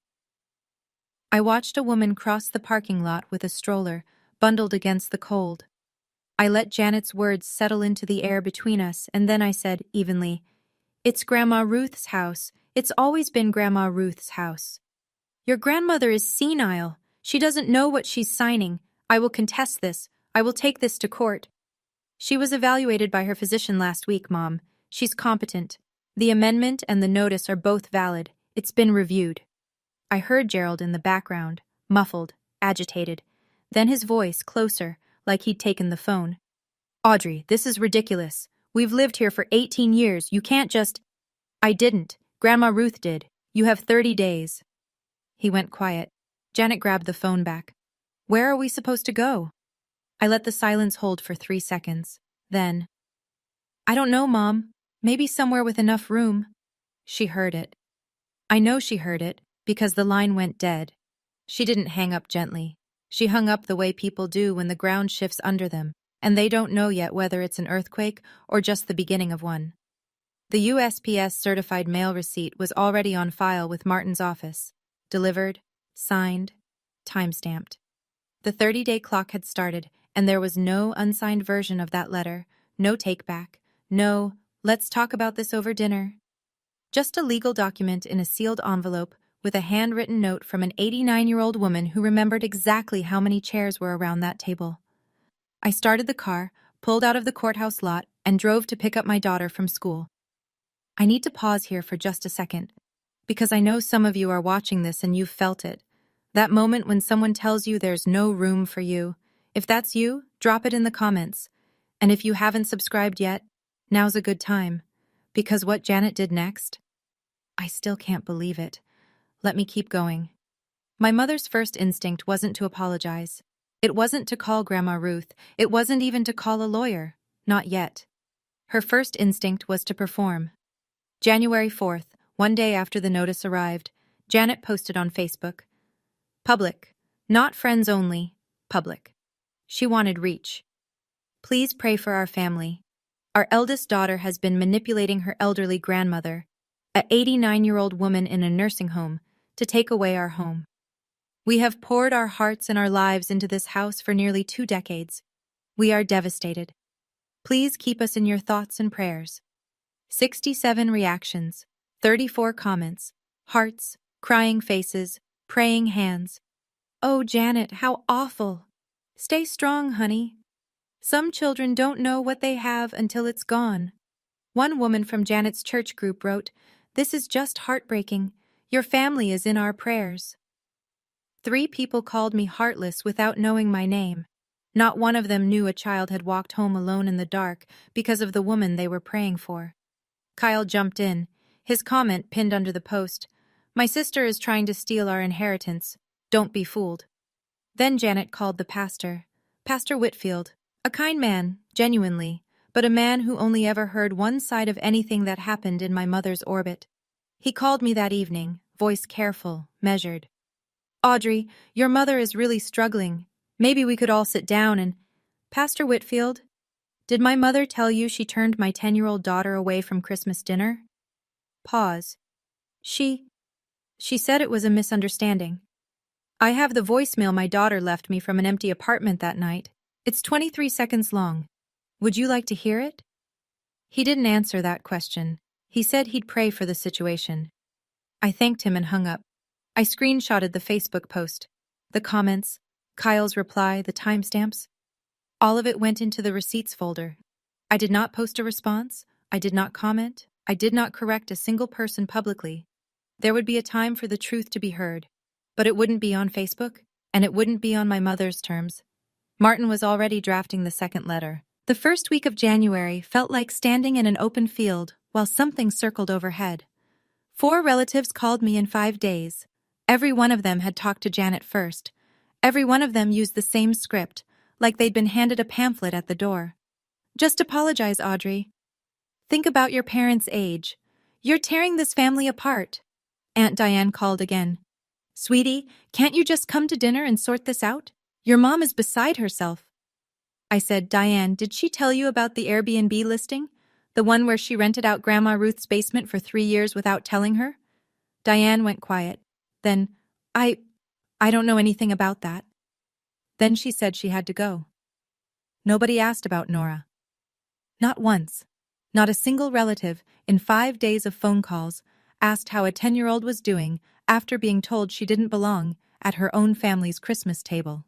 I watched a woman cross the parking lot with a stroller, bundled against the cold. I let Janet's words settle into the air between us, and then I said evenly, "It's Grandma Ruth's house. It's always been Grandma Ruth's house. Your grandmother is senile. She doesn't know what she's signing. I will contest this. I will take this to court. She was evaluated by her physician last week, Mom. She's competent. The amendment and the notice are both valid. It's been reviewed." I heard Gerald in the background, muffled, agitated. Then his voice closer, like he'd taken the phone. "Audrey, this is ridiculous. We've lived here for 18 years. You can't just—" "I didn't. Grandma Ruth did. You have 30 days. He went quiet. Janet grabbed the phone back. "Where are we supposed to go?" I let the silence hold for 3 seconds. Then, "I don't know, Mom. Maybe somewhere with enough room." She heard it. I know she heard it, because the line went dead. She didn't hang up gently. She hung up the way people do when the ground shifts under them, and they don't know yet whether it's an earthquake or just the beginning of one. The USPS certified mail receipt was already on file with Martin's office. Delivered, signed, time-stamped. The 30-day clock had started, and there was no unsigned version of that letter, no take-back, no, "let's talk about this over dinner." Just a legal document in a sealed envelope with a handwritten note from an 89-year-old woman who remembered exactly how many chairs were around that table. I started the car, pulled out of the courthouse lot, and drove to pick up my daughter from school. I need to pause here for just a second, because I know some of you are watching this and you've felt it. That moment when someone tells you there's no room for you. If that's you, drop it in the comments. And if you haven't subscribed yet, now's a good time. Because what Janet did next? I still can't believe it. Let me keep going. My mother's first instinct wasn't to apologize. It wasn't to call Grandma Ruth. It wasn't even to call a lawyer. Not yet. Her first instinct was to perform. January 4th, one day after the notice arrived, Janet posted on Facebook. Public. Not friends only. Public. She wanted reach. Please pray for our family. Our eldest daughter has been manipulating her elderly grandmother, a 89-year-old woman in a nursing home, to take away our home. We have poured our hearts and our lives into this house for nearly 2 decades. We are devastated. Please keep us in your thoughts and prayers. 67 reactions, 34 comments, hearts, crying faces, praying hands. Oh, Janet, how awful. Stay strong, honey. Some children don't know what they have until it's gone. One woman from Janet's church group wrote, "This is just heartbreaking. Your family is in our prayers." 3 people called me heartless without knowing my name. Not one of them knew a child had walked home alone in the dark because of the woman they were praying for. Kyle jumped in, his comment pinned under the post, "My sister is trying to steal our inheritance. Don't be fooled." Then Janet called the pastor, Pastor Whitfield, a kind man, genuinely, but a man who only ever heard one side of anything that happened in my mother's orbit. He called me that evening, voice careful, measured. "Audrey, your mother is really struggling. Maybe we could all sit down and—" "Pastor Whitfield, did my mother tell you she turned my 10-year-old daughter away from Christmas dinner?" Pause. She said it was a misunderstanding. I have the voicemail my daughter left me from an empty apartment that night. It's 23 seconds long. Would you like to hear it? He didn't answer that question. He said he'd pray for the situation. I thanked him and hung up. I screenshotted the Facebook post. The comments, Kyle's reply, the timestamps. All of it went into the receipts folder. I did not post a response. I did not comment. I did not correct a single person publicly. There would be a time for the truth to be heard. But it wouldn't be on Facebook, and it wouldn't be on my mother's terms. Martin was already drafting the second letter. The first week of January felt like standing in an open field while something circled overhead. 4 relatives called me in 5 days. Every one of them had talked to Janet first. Every one of them used the same script, like they'd been handed a pamphlet at the door. "Just apologize, Audrey. Think about your parents' age. You're tearing this family apart." Aunt Diane called again. "Sweetie, can't you just come to dinner and sort this out? Your mom is beside herself." I said, "Diane, did she tell you about the Airbnb listing? The one where she rented out Grandma Ruth's basement for 3 years without telling her?" Diane went quiet. Then, I don't know anything about that." Then she said she had to go. Nobody asked about Nora. Not once. Not a single relative, in 5 days of phone calls, asked how a 10-year-old was doing after being told she didn't belong at her own family's Christmas table.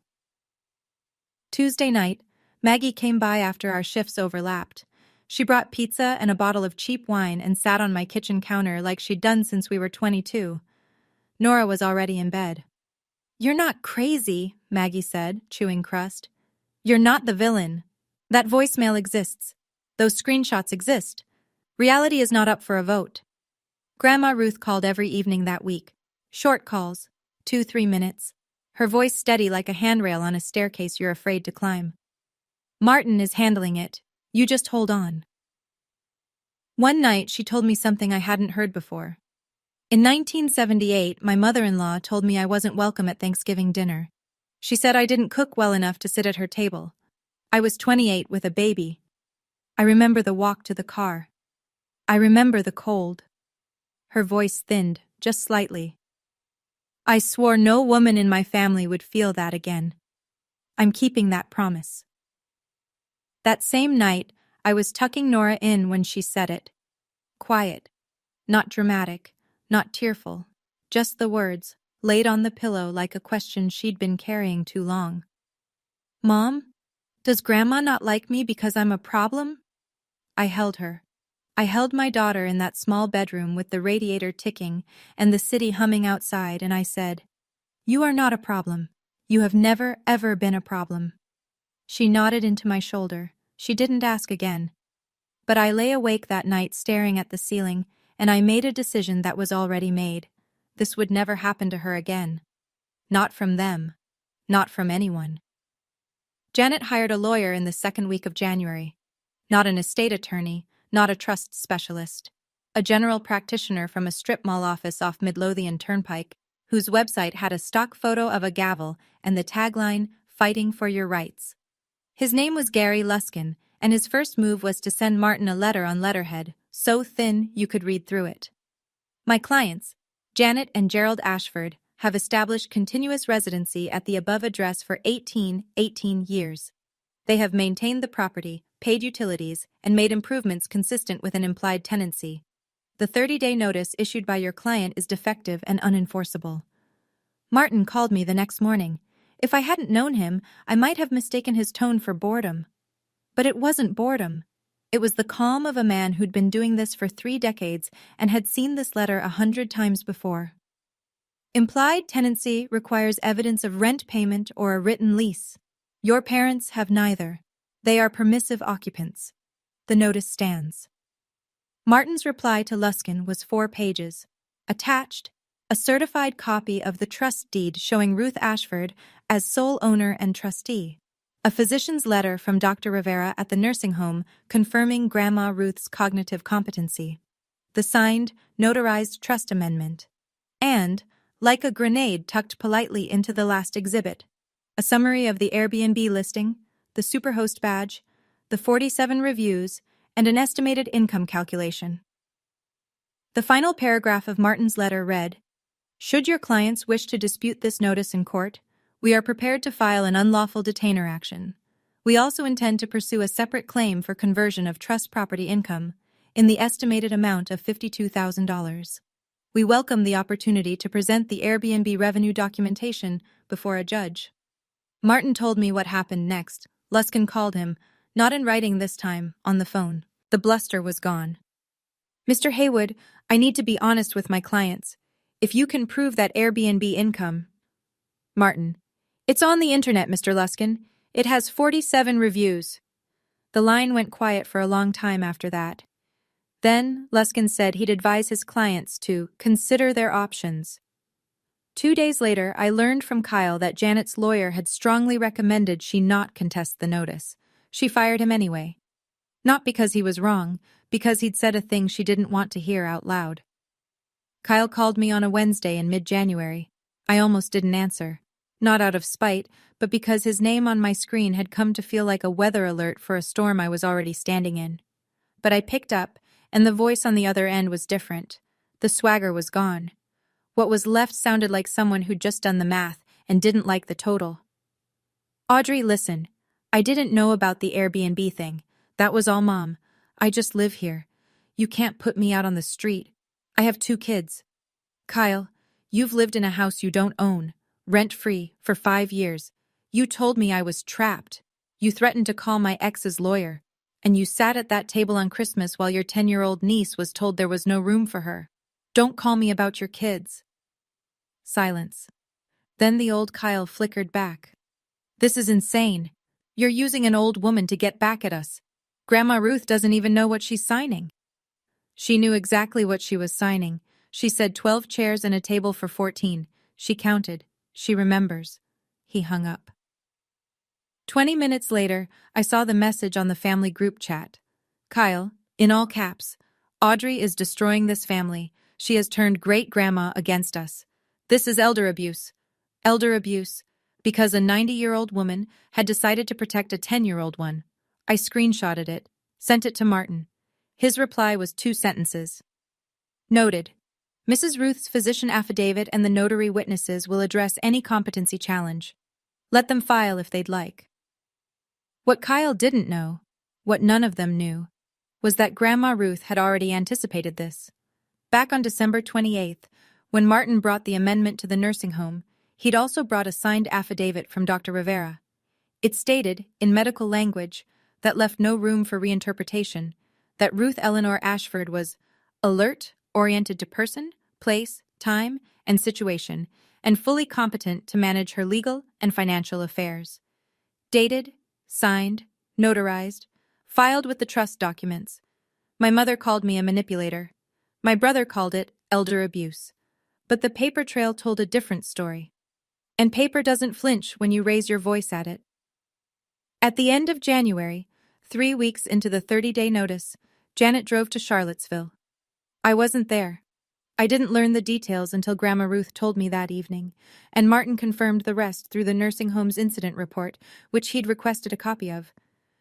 Tuesday night, Maggie came by after our shifts overlapped. She brought pizza and a bottle of cheap wine and sat on my kitchen counter like she'd done since we were 22. Nora was already in bed. "You're not crazy," Maggie said, chewing crust. "You're not the villain. That voicemail exists. Those screenshots exist. Reality is not up for a vote." Grandma Ruth called every evening that week. Short calls, 2-3 minutes. Her voice steady like a handrail on a staircase you're afraid to climb. "Martin is handling it. You just hold on." One night, she told me something I hadn't heard before. In 1978, my mother-in-law told me I wasn't welcome at Thanksgiving dinner. She said I didn't cook well enough to sit at her table. I was 28 with a baby. I remember the walk to the car. I remember the cold. Her voice thinned, just slightly. I swore no woman in my family would feel that again. I'm keeping that promise. That same night, I was tucking Nora in when she said it. Quiet. Not dramatic. Not tearful. Just the words, laid on the pillow like a question she'd been carrying too long. "Mom, does Grandma not like me because I'm a problem?" I held her. I held my daughter in that small bedroom with the radiator ticking and the city humming outside, and I said, "You are not a problem. You have never, ever been a problem." She nodded into my shoulder. She didn't ask again. But I lay awake that night staring at the ceiling, and I made a decision that was already made. This would never happen to her again. Not from them. Not from anyone. Janet hired a lawyer in the second week of January. Not an estate attorney, not a trust specialist. a general practitioner from a strip mall office off Midlothian Turnpike, whose website had a stock photo of a gavel and the tagline, "Fighting for Your Rights." His name was Gary Luskin, and his first move was to send Martin a letter on letterhead, so thin you could read through it. My clients, Janet and Gerald Ashford, have established continuous residency at the above address for 18 years. They have maintained the property, paid utilities, and made improvements consistent with an implied tenancy. The 30-day notice issued by your client is defective and unenforceable. Martin called me the next morning. If I hadn't known him, I might have mistaken his tone for boredom. But it wasn't boredom. It was the calm of a man who'd been doing this for 3 decades and had seen this letter 100 times before. Implied tenancy requires evidence of rent payment or a written lease. Your parents have neither. They are permissive occupants. The notice stands. Martin's reply to Luskin was 4 pages. Attached, a certified copy of the trust deed showing Ruth Ashford as sole owner and trustee. A physician's letter from Dr. Rivera at the nursing home confirming Grandma Ruth's cognitive competency. The signed, notarized trust amendment. And, like a grenade tucked politely into the last exhibit, a summary of the Airbnb listing, the Superhost badge, the 47 reviews, and an estimated income calculation. The final paragraph of Martin's letter read, "Should your clients wish to dispute this notice in court, we are prepared to file an unlawful detainer action. We also intend to pursue a separate claim for conversion of trust property income in the estimated amount of $52,000. We welcome the opportunity to present the Airbnb revenue documentation before a judge." Martin told me what happened next. Luskin called him, not in writing this time, on the phone. The bluster was gone. "Mr. Haywood, I need to be honest with my clients. If you can prove that Airbnb income..." Martin: "It's on the internet, Mr. Luskin. It has 47 reviews." The line went quiet for a long time after that. Then, Luskin said he'd advise his clients to consider their options. 2 days later, I learned from Kyle that Janet's lawyer had strongly recommended she not contest the notice. She fired him anyway. Not because he was wrong, because he'd said a thing she didn't want to hear out loud. Kyle called me on a Wednesday in mid-January. I almost didn't answer. Not out of spite, but because his name on my screen had come to feel like a weather alert for a storm I was already standing in. But I picked up, and the voice on the other end was different. The swagger was gone. What was left sounded like someone who'd just done the math and didn't like the total. "Audrey, listen. I didn't know about the Airbnb thing. That was all Mom. I just live here. You can't put me out on the street. I have 2 kids. Kyle, you've lived in a house you don't own, rent-free, for 5 years. You told me I was trapped. You threatened to call my ex's lawyer. And you sat at that table on Christmas while your 10-year-old niece was told there was no room for her. Don't call me about your kids." Silence. Then the old Kyle flickered back. "This is insane. You're using an old woman to get back at us. Grandma Ruth doesn't even know what she's signing." She knew exactly what she was signing. She said 12 chairs and a table for 14. She counted. She remembers. He hung up. 20 minutes later, I saw the message on the family group chat. "Kyle, in all caps, Audrey is destroying this family. She has turned great-grandma against us. This is elder abuse. Elder abuse. Because a 90-year-old woman had decided to protect a 10-year-old one." I screenshotted it, sent it to Martin. His reply was 2 sentences. "Noted. Mrs. Ruth's physician affidavit and the notary witnesses will address any competency challenge. Let them file if they'd like." What Kyle didn't know, what none of them knew, was that Grandma Ruth had already anticipated this. Back on December 28th, when Martin brought the amendment to the nursing home, he'd also brought a signed affidavit from Dr. Rivera. It stated, in medical language, that left no room for reinterpretation, that Ruth Eleanor Ashford was alert, oriented to person, place, time, and situation, and fully competent to manage her legal and financial affairs. Dated, signed, notarized, filed with the trust documents. My mother called me a manipulator. My brother called it elder abuse. But the paper trail told a different story. And paper doesn't flinch when you raise your voice at it. At the end of January, 3 weeks into the 30-day notice, Janet drove to Charlottesville. I wasn't there. I didn't learn the details until Grandma Ruth told me that evening, and Martin confirmed the rest through the nursing home's incident report, which he'd requested a copy of.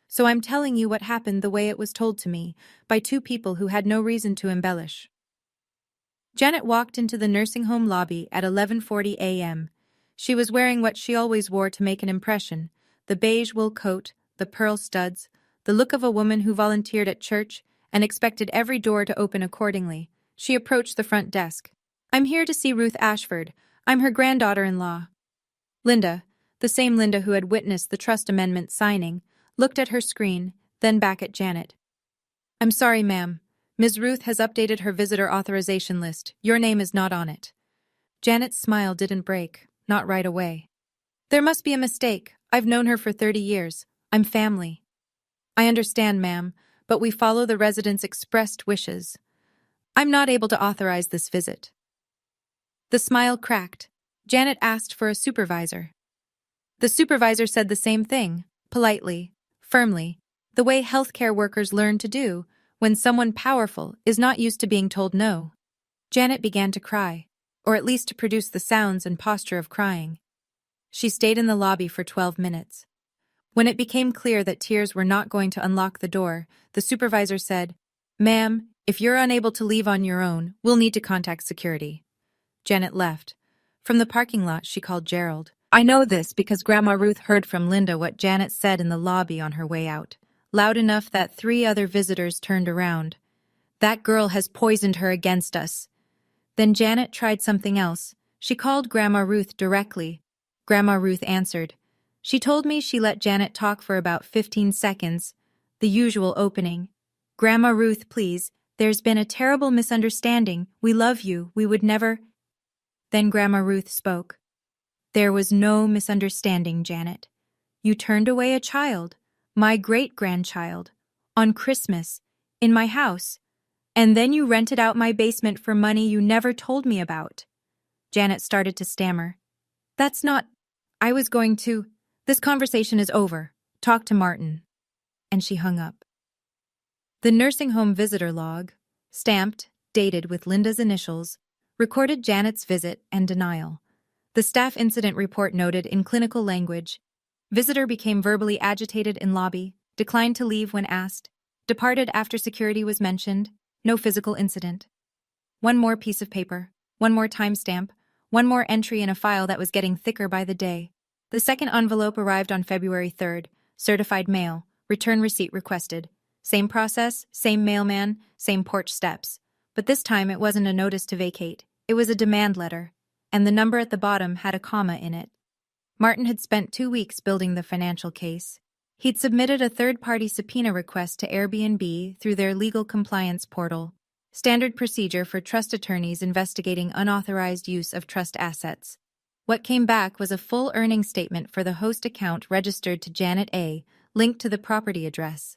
So I'm telling you what happened the way it was told to me, by two people who had no reason to embellish. Janet walked into the nursing home lobby at 11:40 a.m. She was wearing what she always wore to make an impression, the beige wool coat, the pearl studs, the look of a woman who volunteered at church and expected every door to open accordingly. She approached the front desk. "I'm here to see Ruth Ashford. I'm her granddaughter-in-law." Linda, the same Linda who had witnessed the trust amendment signing, looked at her screen, then back at Janet. "I'm sorry, ma'am. Ms. Ruth has updated her visitor authorization list. Your name is not on it." Janet's smile didn't break, not right away. "There must be a mistake. I've known her for 30 years. I'm family." "I understand, ma'am, but we follow the residents' expressed wishes. I'm not able to authorize this visit." The smile cracked. Janet asked for a supervisor. The supervisor said the same thing, politely, firmly, the way healthcare workers learn to do when someone powerful is not used to being told no. Janet began to cry, or at least to produce the sounds and posture of crying. She stayed in the lobby for 12 minutes. When it became clear that tears were not going to unlock the door, the supervisor said, "Ma'am, if you're unable to leave on your own, we'll need to contact security." Janet left. From the parking lot, she called Gerald. I know this because Grandma Ruth heard from Linda what Janet said in the lobby on her way out, loud enough that 3 other visitors turned around. "That girl has poisoned her against us." Then Janet tried something else. She called Grandma Ruth directly. Grandma Ruth answered. She told me she let Janet talk for about 15 seconds, the usual opening. "Grandma Ruth, please, there's been a terrible misunderstanding. We love you, we would never—" Then Grandma Ruth spoke. "There was no misunderstanding, Janet. You turned away a child, my great-grandchild, on Christmas, in my house, and then you rented out my basement for money you never told me about." Janet started to stammer. "That's not— I was going to— This conversation is over. Talk to Martin." And she hung up. The nursing home visitor log, stamped, dated with Linda's initials, recorded Janet's visit and denial. The staff incident report noted in clinical language, visitor became verbally agitated in lobby, declined to leave when asked, departed after security was mentioned, no physical incident. One more piece of paper, one more timestamp, one more entry in a file that was getting thicker by the day. The second envelope arrived on February 3rd, certified mail, return receipt requested. Same process, same mailman, same porch steps. But this time it wasn't a notice to vacate, it was a demand letter, and the number at the bottom had a comma in it. Martin had spent 2 weeks building the financial case. He'd submitted a third-party subpoena request to Airbnb through their legal compliance portal, standard procedure for trust attorneys investigating unauthorized use of trust assets. What came back was a full earnings statement for the host account registered to Janet A., linked to the property address.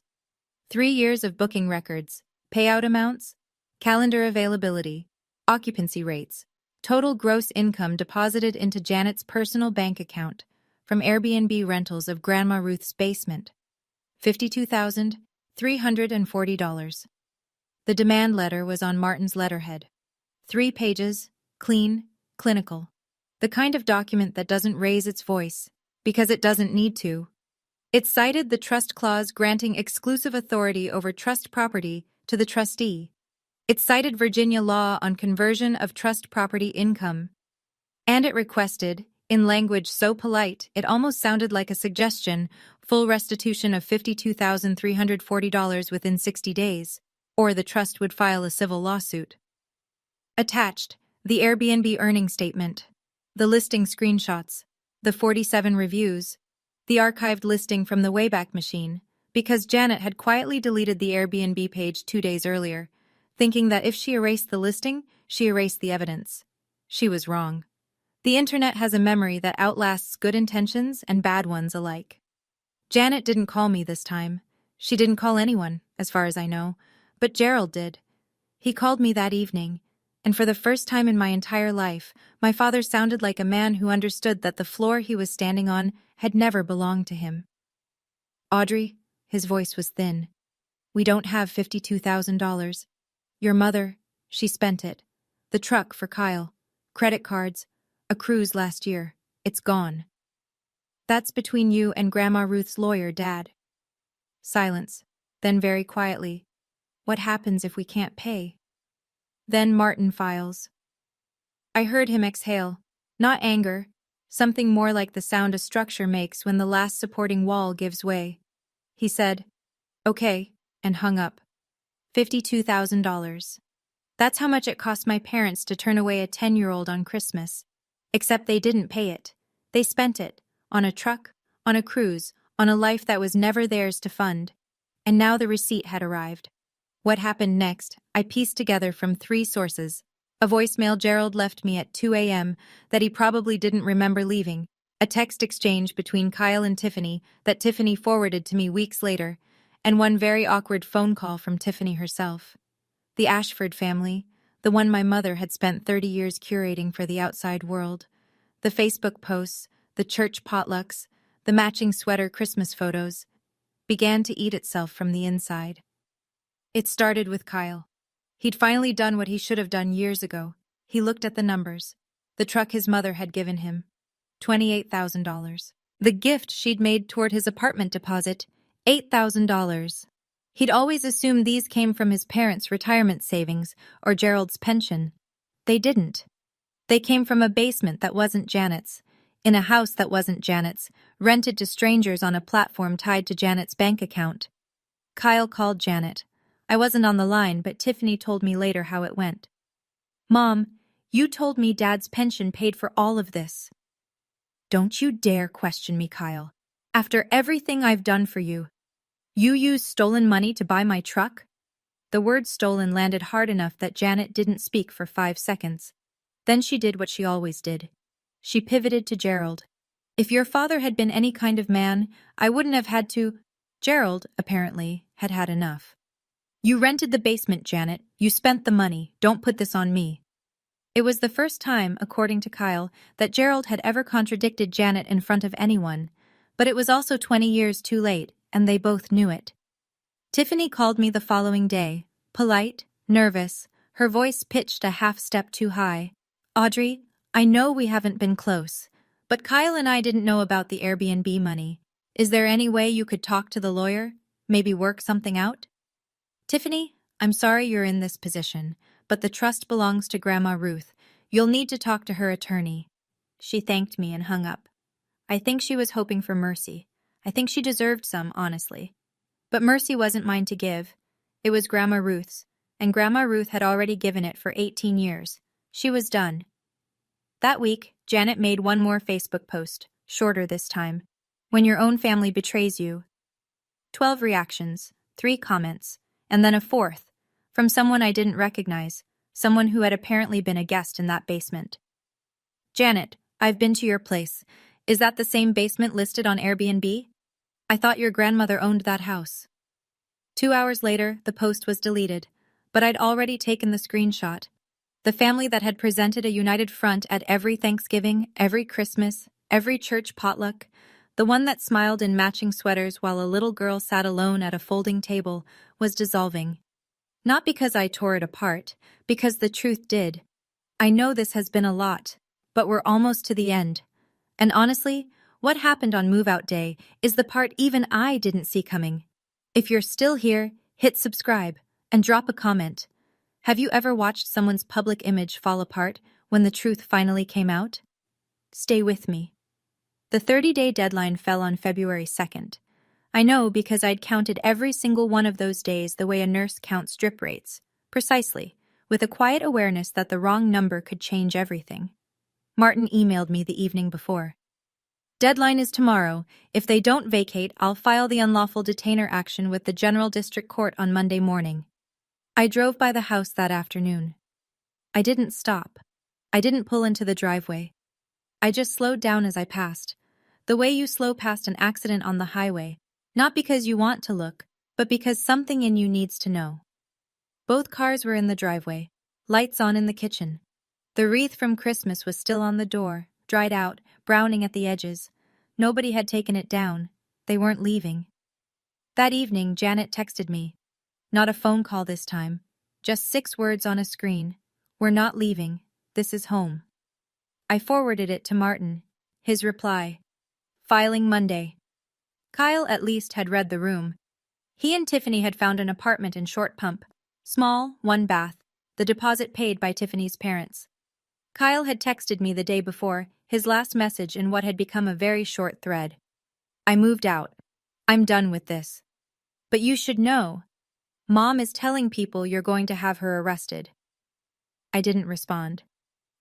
3 years of booking records, payout amounts, calendar availability, occupancy rates, total gross income deposited into Janet's personal bank account from Airbnb rentals of Grandma Ruth's basement, $52,340. The demand letter was on Martin's letterhead. 3 pages, clean, clinical. The kind of document that doesn't raise its voice, because it doesn't need to. It cited the trust clause granting exclusive authority over trust property to the trustee. It cited Virginia law on conversion of trust property income. And it requested, in language so polite it almost sounded like a suggestion, full restitution of $52,340 within 60 days, or the trust would file a civil lawsuit. Attached, the Airbnb earnings statement, the listing screenshots, the 47 reviews, the archived listing from the Wayback Machine, because Janet had quietly deleted the Airbnb page 2 days earlier, thinking that if she erased the listing, she erased the evidence. She was wrong. The internet has a memory that outlasts good intentions and bad ones alike. Janet didn't call me this time. She didn't call anyone, as far as I know, but Gerald did. He called me that evening, and for the first time in my entire life, my father sounded like a man who understood that the floor he was standing on had never belonged to him. "Audrey," his voice was thin, "we don't have $52,000. Your mother, She spent it. The truck for Kyle. Credit cards. A cruise last year. It's gone. That's between you and Grandma Ruth's lawyer, Dad. Silence. Then very quietly. What happens if we can't pay? Then Martin files. I heard him exhale. Not anger. Something more like the sound a structure makes when the last supporting wall gives way. He said, "Okay," and hung up. $52,000. That's how much it cost my parents to turn away a 10-year-old on Christmas. Except they didn't pay it. They spent it. On a truck, on a cruise, on a life that was never theirs to fund. And now the receipt had arrived. What happened next, I pieced together from 3 sources. A voicemail Gerald left me at 2 a.m. that he probably didn't remember leaving. A text exchange between Kyle and Tiffany that Tiffany forwarded to me weeks later. And one very awkward phone call from Tiffany herself. The Ashford family, the one my mother had spent 30 years curating for the outside world. The Facebook posts, the church potlucks, the matching sweater Christmas photos, began to eat itself from the inside. It started with Kyle. He'd finally done what he should have done years ago. He looked at the numbers. The truck his mother had given him. $28,000. The gift she'd made toward his apartment deposit. $8,000. He'd always assumed these came from his parents' retirement savings or Gerald's pension. They didn't. They came from a basement that wasn't Janet's, in a house that wasn't Janet's, rented to strangers on a platform tied to Janet's bank account. Kyle called Janet. I wasn't on the line, but Tiffany told me later how it went. "Mom, you told me Dad's pension paid for all of this." "Don't you dare question me, Kyle. After everything I've done for you. You used stolen money to buy my truck?" The word stolen landed hard enough that Janet didn't speak for 5 seconds. Then she did what she always did. She pivoted to Gerald. "If your father had been any kind of man, I wouldn't have had to—" Gerald, apparently, had had enough. "You rented the basement, Janet. You spent the money. Don't put this on me." It was the first time, according to Kyle, that Gerald had ever contradicted Janet in front of anyone, but it was also 20 years too late, and they both knew it. Tiffany called me the following day, polite, nervous, her voice pitched a half step too high. "Audrey, I know we haven't been close, but Kyle and I didn't know about the Airbnb money. Is there any way you could talk to the lawyer? Maybe work something out?" "Tiffany, I'm sorry you're in this position, but the trust belongs to Grandma Ruth. You'll need to talk to her attorney." She thanked me and hung up. I think she was hoping for mercy. I think she deserved some, honestly. But mercy wasn't mine to give. It was Grandma Ruth's, and Grandma Ruth had already given it for 18 years. She was done. That week, Janet made one more Facebook post, shorter this time. "When your own family betrays you." 12 reactions, 3 comments, and then a 4th, from someone I didn't recognize, someone who had apparently been a guest in that basement. "Janet, I've been to your place. Is that the same basement listed on Airbnb? I thought your grandmother owned that house." 2 hours later, the post was deleted, but I'd already taken the screenshot. The family that had presented a united front at every Thanksgiving, every Christmas, every church potluck, the one that smiled in matching sweaters while a little girl sat alone at a folding table, was dissolving. Not because I tore it apart, because the truth did. I know this has been a lot, but we're almost to the end. And honestly, what happened on move-out day is the part even I didn't see coming. If you're still here, hit subscribe and drop a comment. Have you ever watched someone's public image fall apart when the truth finally came out? Stay with me. The 30-day deadline fell on February 2nd. I know because I'd counted every single one of those days the way a nurse counts drip rates, precisely, with a quiet awareness that the wrong number could change everything. Martin emailed me the evening before. "Deadline is tomorrow. If they don't vacate, I'll file the unlawful detainer action with the General District Court on Monday morning." I drove by the house that afternoon. I didn't stop. I didn't pull into the driveway. I just slowed down as I passed, the way you slow past an accident on the highway, not because you want to look, but because something in you needs to know. Both cars were in the driveway, lights on in the kitchen. The wreath from Christmas was still on the door, dried out, browning at the edges. Nobody had taken it down. They weren't leaving. That evening, Janet texted me. Not a phone call this time. Just 6 words on a screen. "We're not leaving. This is home." I forwarded it to Martin. His reply: "Filing Monday." Kyle at least had read the room. He and Tiffany had found an apartment in Short Pump. Small, 1 bath, the deposit paid by Tiffany's parents. Kyle had texted me the day before, his last message in what had become a very short thread. "I moved out. I'm done with this. But you should know. Mom is telling people you're going to have her arrested." I didn't respond.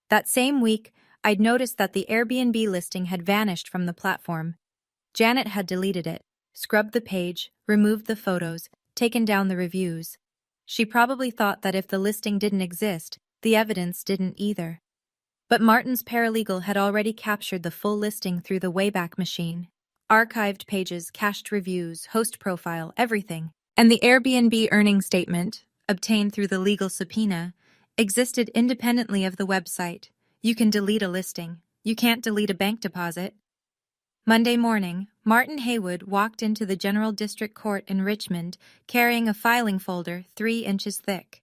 That same week, I'd noticed that the Airbnb listing had vanished from the platform. Janet had deleted it, scrubbed the page, removed the photos, taken down the reviews. She probably thought that if the listing didn't exist, the evidence didn't either. But Martin's paralegal had already captured the full listing through the Wayback Machine. Archived pages, cached reviews, host profile, everything. And the Airbnb earnings statement, obtained through the legal subpoena, existed independently of the website. You can delete a listing. You can't delete a bank deposit. Monday morning, Martin Haywood walked into the General District Court in Richmond carrying a filing folder 3 inches thick.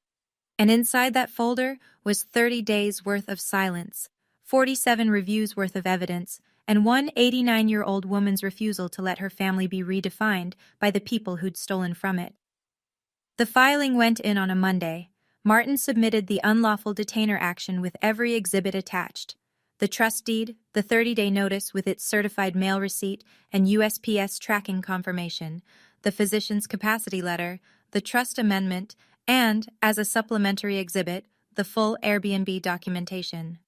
And inside that folder was 30 days' worth of silence, 47 reviews worth of evidence, and one 89-year-old woman's refusal to let her family be redefined by the people who'd stolen from it. The filing went in on a Monday. Martin submitted the unlawful detainer action with every exhibit attached: the trust deed, the 30-day notice with its certified mail receipt and USPS tracking confirmation, the physician's capacity letter, the trust amendment, and, as a supplementary exhibit, the full Airbnb documentation.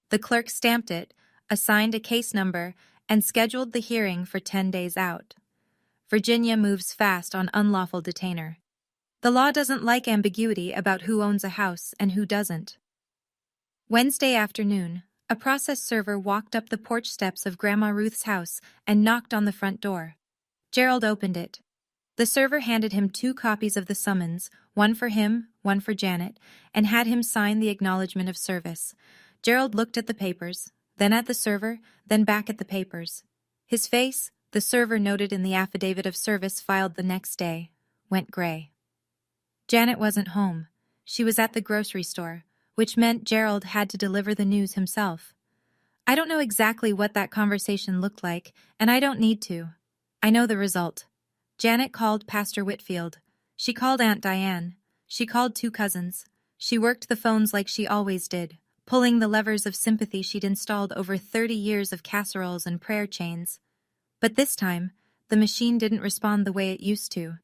The clerk stamped it, assigned a case number, and scheduled the hearing for 10 days out. Virginia moves fast on unlawful detainer. The law doesn't like ambiguity about who owns a house and who doesn't. Wednesday afternoon, a process server walked up the porch steps of Grandma Ruth's house and knocked on the front door. Gerald opened it. The server handed him 2 copies of the summons, one for him, one for Janet, and had him sign the acknowledgement of service. Gerald looked at the papers, then at the server, then back at the papers. His face, the server noted in the affidavit of service filed the next day, went gray. Janet wasn't home. She was at the grocery store, which meant Gerald had to deliver the news himself. I don't know exactly what that conversation looked like, and I don't need to. I know the result. Janet called Pastor Whitfield. She called Aunt Diane. She called 2 cousins. She worked the phones like she always did, pulling the levers of sympathy she'd installed over 30 years of casseroles and prayer chains. But this time, the machine didn't respond the way it used to.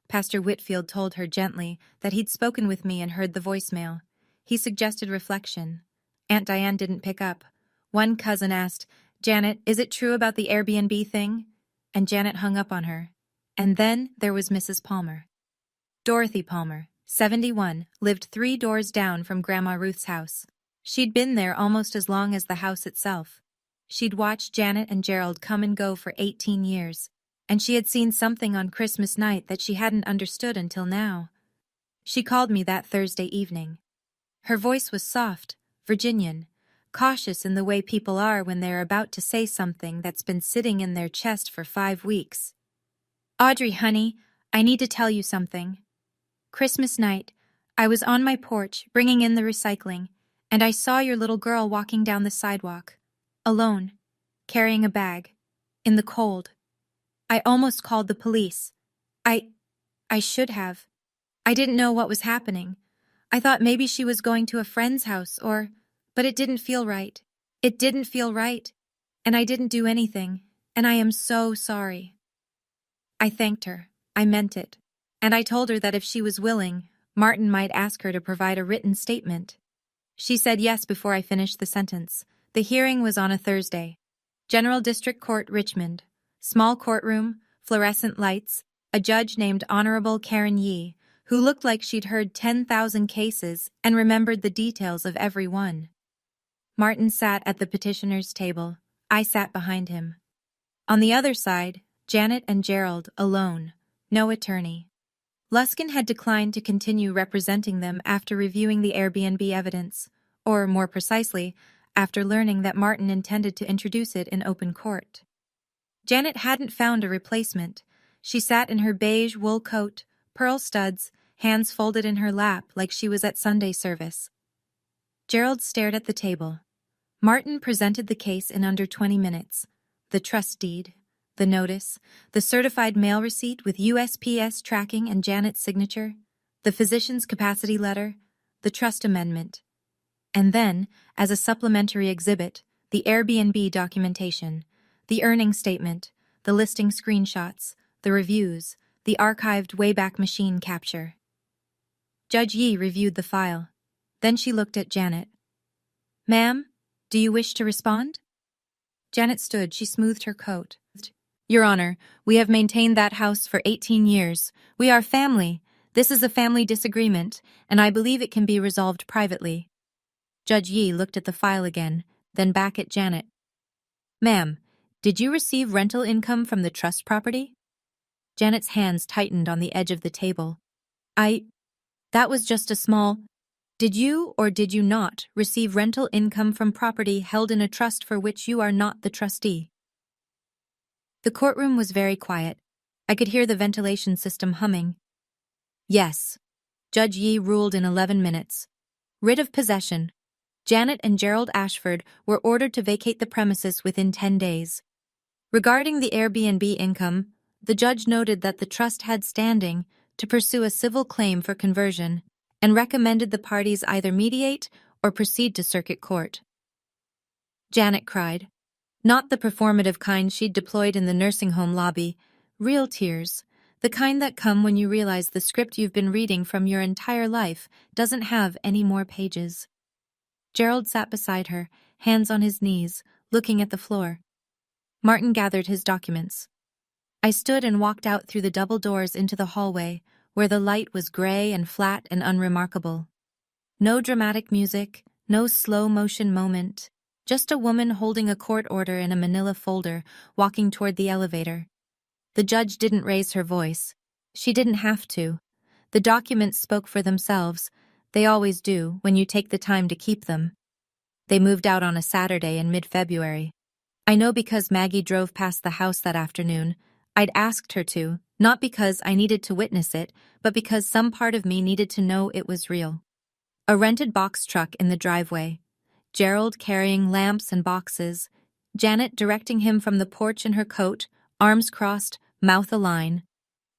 Pastor Whitfield told her gently that he'd spoken with me and heard the voicemail. He suggested reflection. Aunt Diane didn't pick up. One cousin asked, "Janet, is it true about the Airbnb thing?" And Janet hung up on her. And then there was Mrs. Palmer. Dorothy Palmer, 71, lived 3 doors down from Grandma Ruth's house. She'd been there almost as long as the house itself. She'd watched Janet and Gerald come and go for 18 years, and she had seen something on Christmas night that she hadn't understood until now. She called me that Thursday evening. Her voice was soft, Virginian, cautious in the way people are when they're about to say something that's been sitting in their chest for 5 weeks. "Audrey, honey, I need to tell you something. Christmas night, I was on my porch bringing in the recycling, and I saw your little girl walking down the sidewalk, alone, carrying a bag, in the cold. I almost called the police. I should have. I didn't know what was happening. I thought maybe she was going to a friend's house but it didn't feel right. It didn't feel right. And I didn't do anything, and I am so sorry." I thanked her. I meant it. And I told her that if she was willing, Martin might ask her to provide a written statement. She said yes before I finished the sentence. The hearing was on a Thursday. General District Court, Richmond. Small courtroom, fluorescent lights, a judge named Honorable Karen Yee, who looked like she'd heard 10,000 cases and remembered the details of every one. Martin sat at the petitioner's table. I sat behind him. On the other side, Janet and Gerald, alone, no attorney. Luskin had declined to continue representing them after reviewing the Airbnb evidence, or more precisely, after learning that Martin intended to introduce it in open court. Janet hadn't found a replacement. She sat in her beige wool coat, pearl studs, hands folded in her lap like she was at Sunday service. Gerald stared at the table. Martin presented the case in under 20 minutes. The trust deed, the notice, the certified mail receipt with USPS tracking and Janet's signature, the physician's capacity letter, the trust amendment. And then, as a supplementary exhibit, the Airbnb documentation, the earnings statement, the listing screenshots, the reviews, the archived Wayback Machine capture. Judge Yee reviewed the file. Then she looked at Janet. "Ma'am, do you wish to respond?" Janet stood. She smoothed her coat. "Your Honor, we have maintained that house for 18 years. We are family. This is a family disagreement, and I believe it can be resolved privately." Judge Yee looked at the file again, then back at Janet. "Ma'am, did you receive rental income from the trust property?" Janet's hands tightened on the edge of the table. That was just a small... Did you or did you not receive rental income from property held in a trust for which you are not the trustee?" The courtroom was very quiet. I could hear the ventilation system humming. "Yes," Judge Yee ruled in 11 minutes. Writ of possession. Janet and Gerald Ashford were ordered to vacate the premises within 10 days. Regarding the Airbnb income, the judge noted that the trust had standing to pursue a civil claim for conversion and recommended the parties either mediate or proceed to circuit court. Janet cried. Not the performative kind she'd deployed in the nursing home lobby, real tears, the kind that come when you realize the script you've been reading from your entire life doesn't have any more pages. Gerald sat beside her, hands on his knees, looking at the floor. Martin gathered his documents. I stood and walked out through the double doors into the hallway, where the light was gray and flat and unremarkable. No dramatic music, no slow-motion moment, just a woman holding a court order in a manila folder, walking toward the elevator. The judge didn't raise her voice. She didn't have to. The documents spoke for themselves. They always do, when you take the time to keep them. They moved out on a Saturday in mid-February. I know because Maggie drove past the house that afternoon. I'd asked her to, not because I needed to witness it, but because some part of me needed to know it was real. A rented box truck in the driveway. Gerald carrying lamps and boxes. Janet directing him from the porch in her coat, arms crossed, mouth align.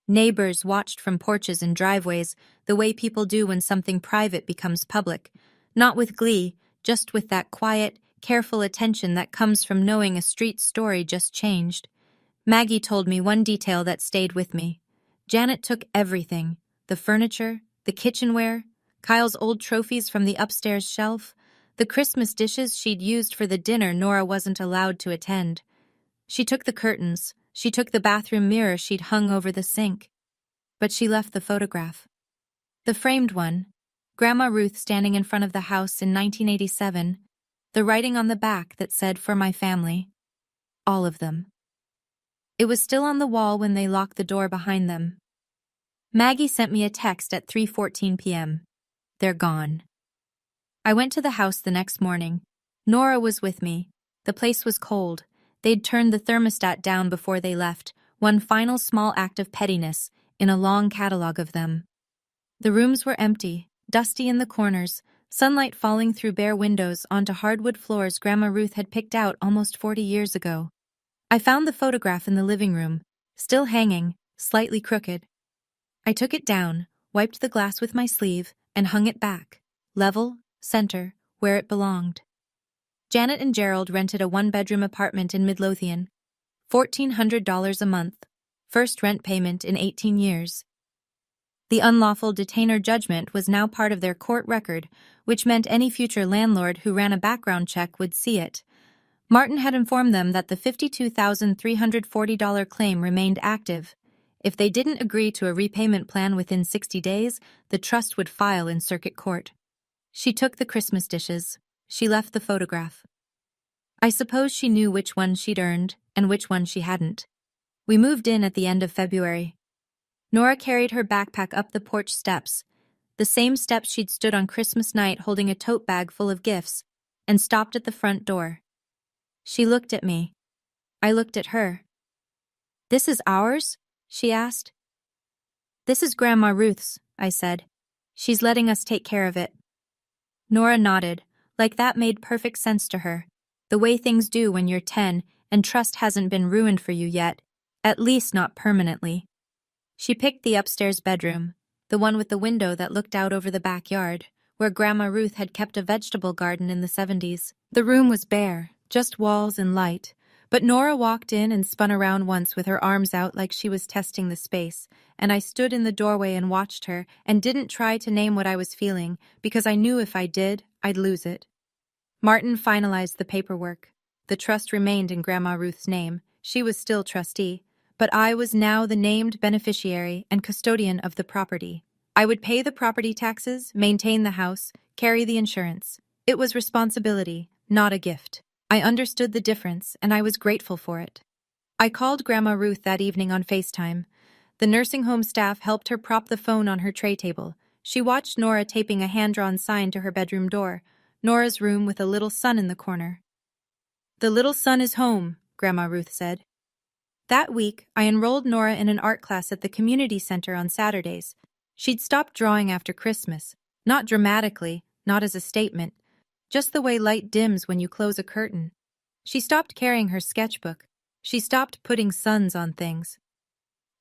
Neighbors watched from porches and driveways, the way people do when something private becomes public. Not with glee, just with that quiet, careful attention that comes from knowing a street story just changed. Maggie told me one detail that stayed with me. Janet took everything, the furniture, the kitchenware, Kyle's old trophies from the upstairs shelf, the Christmas dishes she'd used for the dinner Nora wasn't allowed to attend. She took the curtains, she took the bathroom mirror she'd hung over the sink. But she left the photograph. The framed one, Grandma Ruth standing in front of the house in 1987, the writing on the back that said, "For my family." All of them. It was still on the wall when they locked the door behind them. Maggie sent me a text at 3:14 p.m. They're gone. I went to the house the next morning. Nora was with me. The place was cold. They'd turned the thermostat down before they left, one final small act of pettiness in a long catalog of them. The rooms were empty, dusty in the corners, sunlight falling through bare windows onto hardwood floors Grandma Ruth had picked out almost 40 years ago. I found the photograph in the living room, still hanging, slightly crooked. I took it down, wiped the glass with my sleeve, and hung it back, level, center, where it belonged. Janet and Gerald rented a one-bedroom apartment in Midlothian. $1,400 a month, first rent payment in 18 years. The unlawful detainer judgment was now part of their court record, which meant any future landlord who ran a background check would see it. Martin had informed them that the $52,340 claim remained active. If they didn't agree to a repayment plan within 60 days, the trust would file in circuit court. She took the Christmas dishes. She left the photograph. I suppose she knew which one she'd earned and which one she hadn't. We moved in at the end of February. Nora carried her backpack up the porch steps, the same steps she'd stood on Christmas night holding a tote bag full of gifts, and stopped at the front door. She looked at me. I looked at her. "This is ours?" she asked. "This is Grandma Ruth's," I said. "She's letting us take care of it." Nora nodded, like that made perfect sense to her. The way things do when you're 10 and trust hasn't been ruined for you yet, at least not permanently. She picked the upstairs bedroom, the one with the window that looked out over the backyard, where Grandma Ruth had kept a vegetable garden in the 70s. The room was bare, just walls and light, but Nora walked in and spun around once with her arms out like she was testing the space, and I stood in the doorway and watched her and didn't try to name what I was feeling because I knew if I did, I'd lose it. Martin finalized the paperwork. The trust remained in Grandma Ruth's name. She was still trustee, but I was now the named beneficiary and custodian of the property. I would pay the property taxes, maintain the house, carry the insurance. It was responsibility, not a gift. I understood the difference, and I was grateful for it. I called Grandma Ruth that evening on FaceTime. The nursing home staff helped her prop the phone on her tray table. She watched Nora taping a hand-drawn sign to her bedroom door, Nora's room with a little sun in the corner. "The little sun is home," Grandma Ruth said. That week, I enrolled Nora in an art class at the community center on Saturdays. She'd stopped drawing after Christmas, not dramatically, not as a statement, just the way light dims when you close a curtain. She stopped carrying her sketchbook. She stopped putting suns on things.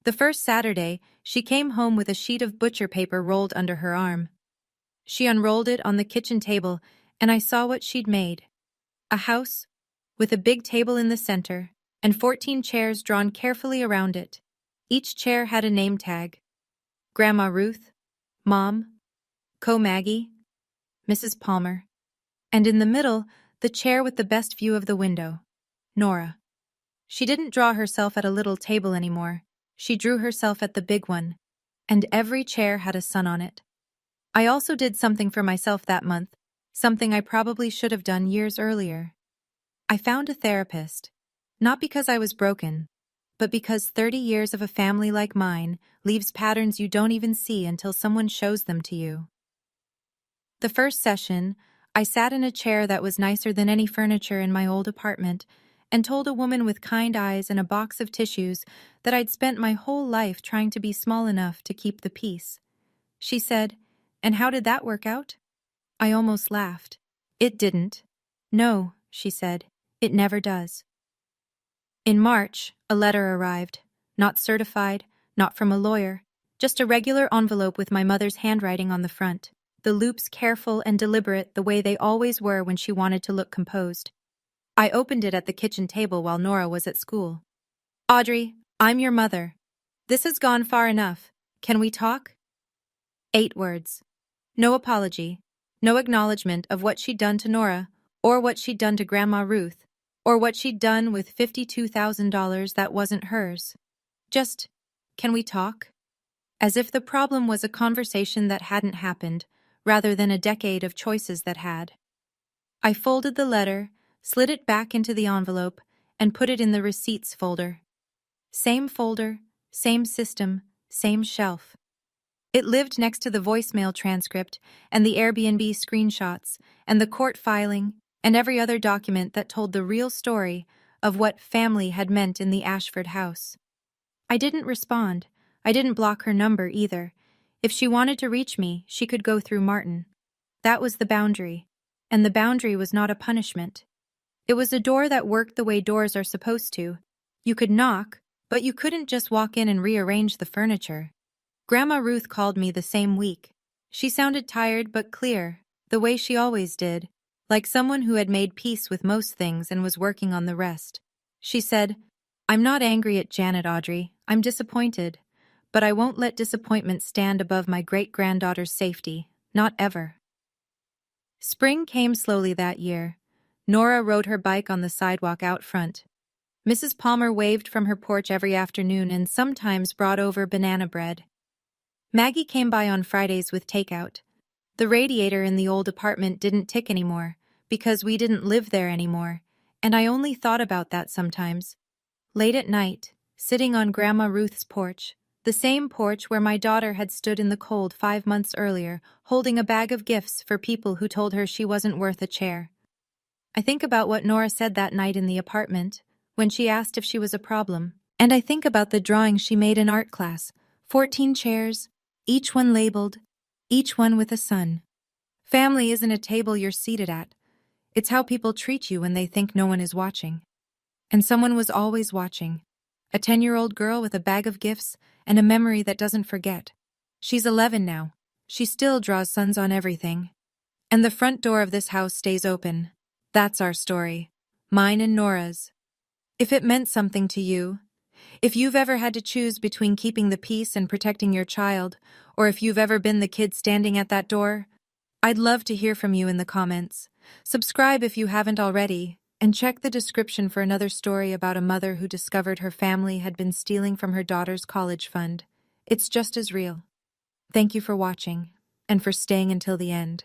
The first Saturday, she came home with a sheet of butcher paper rolled under her arm. She unrolled it on the kitchen table, and I saw what she'd made. A house, with a big table in the center, and 14 chairs drawn carefully around it. Each chair had a name tag. Grandma Ruth, Mom, Co-Maggie, Mrs. Palmer. And in the middle, the chair with the best view of the window, Nora. She didn't draw herself at a little table anymore. She drew herself at the big one, and every chair had a sun on it. I also did something for myself that month, something I probably should have done years earlier. I found a therapist, not because I was broken, but because 30 years of a family like mine leaves patterns you don't even see until someone shows them to you. The first session, I sat in a chair that was nicer than any furniture in my old apartment and told a woman with kind eyes and a box of tissues that I'd spent my whole life trying to be small enough to keep the peace. She said, "And how did that work out?" I almost laughed. "It didn't." "No," she said, "it never does." In March, a letter arrived, not certified, not from a lawyer, just a regular envelope with my mother's handwriting on the front, the loops careful and deliberate the way they always were when she wanted to look composed. I opened it at the kitchen table while Nora was at school. "Audrey, I'm your mother. This has gone far enough. Can we talk?" 8 words. No apology, no acknowledgement of what she'd done to Nora, or what she'd done to Grandma Ruth, or what she'd done with $52,000 that wasn't hers. Just, "Can we talk?" As if the problem was a conversation that hadn't happened, rather than a decade of choices that had. I folded the letter, slid it back into the envelope, and put it in the receipts folder. Same folder, same system, same shelf. It lived next to the voicemail transcript and the Airbnb screenshots and the court filing and every other document that told the real story of what family had meant in the Ashford house. I didn't respond. I didn't block her number either. If she wanted to reach me, she could go through Martin. That was the boundary. And the boundary was not a punishment. It was a door that worked the way doors are supposed to. You could knock, but you couldn't just walk in and rearrange the furniture. Grandma Ruth called me the same week. She sounded tired but clear, the way she always did, like someone who had made peace with most things and was working on the rest. She said, "I'm not angry at Janet, Audrey. I'm disappointed. But I won't let disappointment stand above my great-granddaughter's safety. Not ever." Spring came slowly that year. Nora rode her bike on the sidewalk out front. Mrs. Palmer waved from her porch every afternoon and sometimes brought over banana bread. Maggie came by on Fridays with takeout. The radiator in the old apartment didn't tick anymore, because we didn't live there anymore, and I only thought about that sometimes. Late at night, sitting on Grandma Ruth's porch, the same porch where my daughter had stood in the cold 5 months earlier, holding a bag of gifts for people who told her she wasn't worth a chair. I think about what Nora said that night in the apartment, when she asked if she was a problem, and I think about the drawing she made in art class, 14 chairs, each one labeled, each one with a sun. Family isn't a table you're seated at. It's how people treat you when they think no one is watching. And someone was always watching. A 10-year-old girl with a bag of gifts and a memory that doesn't forget. She's 11 now. She still draws suns on everything. And the front door of this house stays open. That's our story. Mine and Nora's. If it meant something to you, if you've ever had to choose between keeping the peace and protecting your child, or if you've ever been the kid standing at that door, I'd love to hear from you in the comments. Subscribe if you haven't already, and check the description for another story about a mother who discovered her family had been stealing from her daughter's college fund. It's just as real. Thank you for watching, and for staying until the end.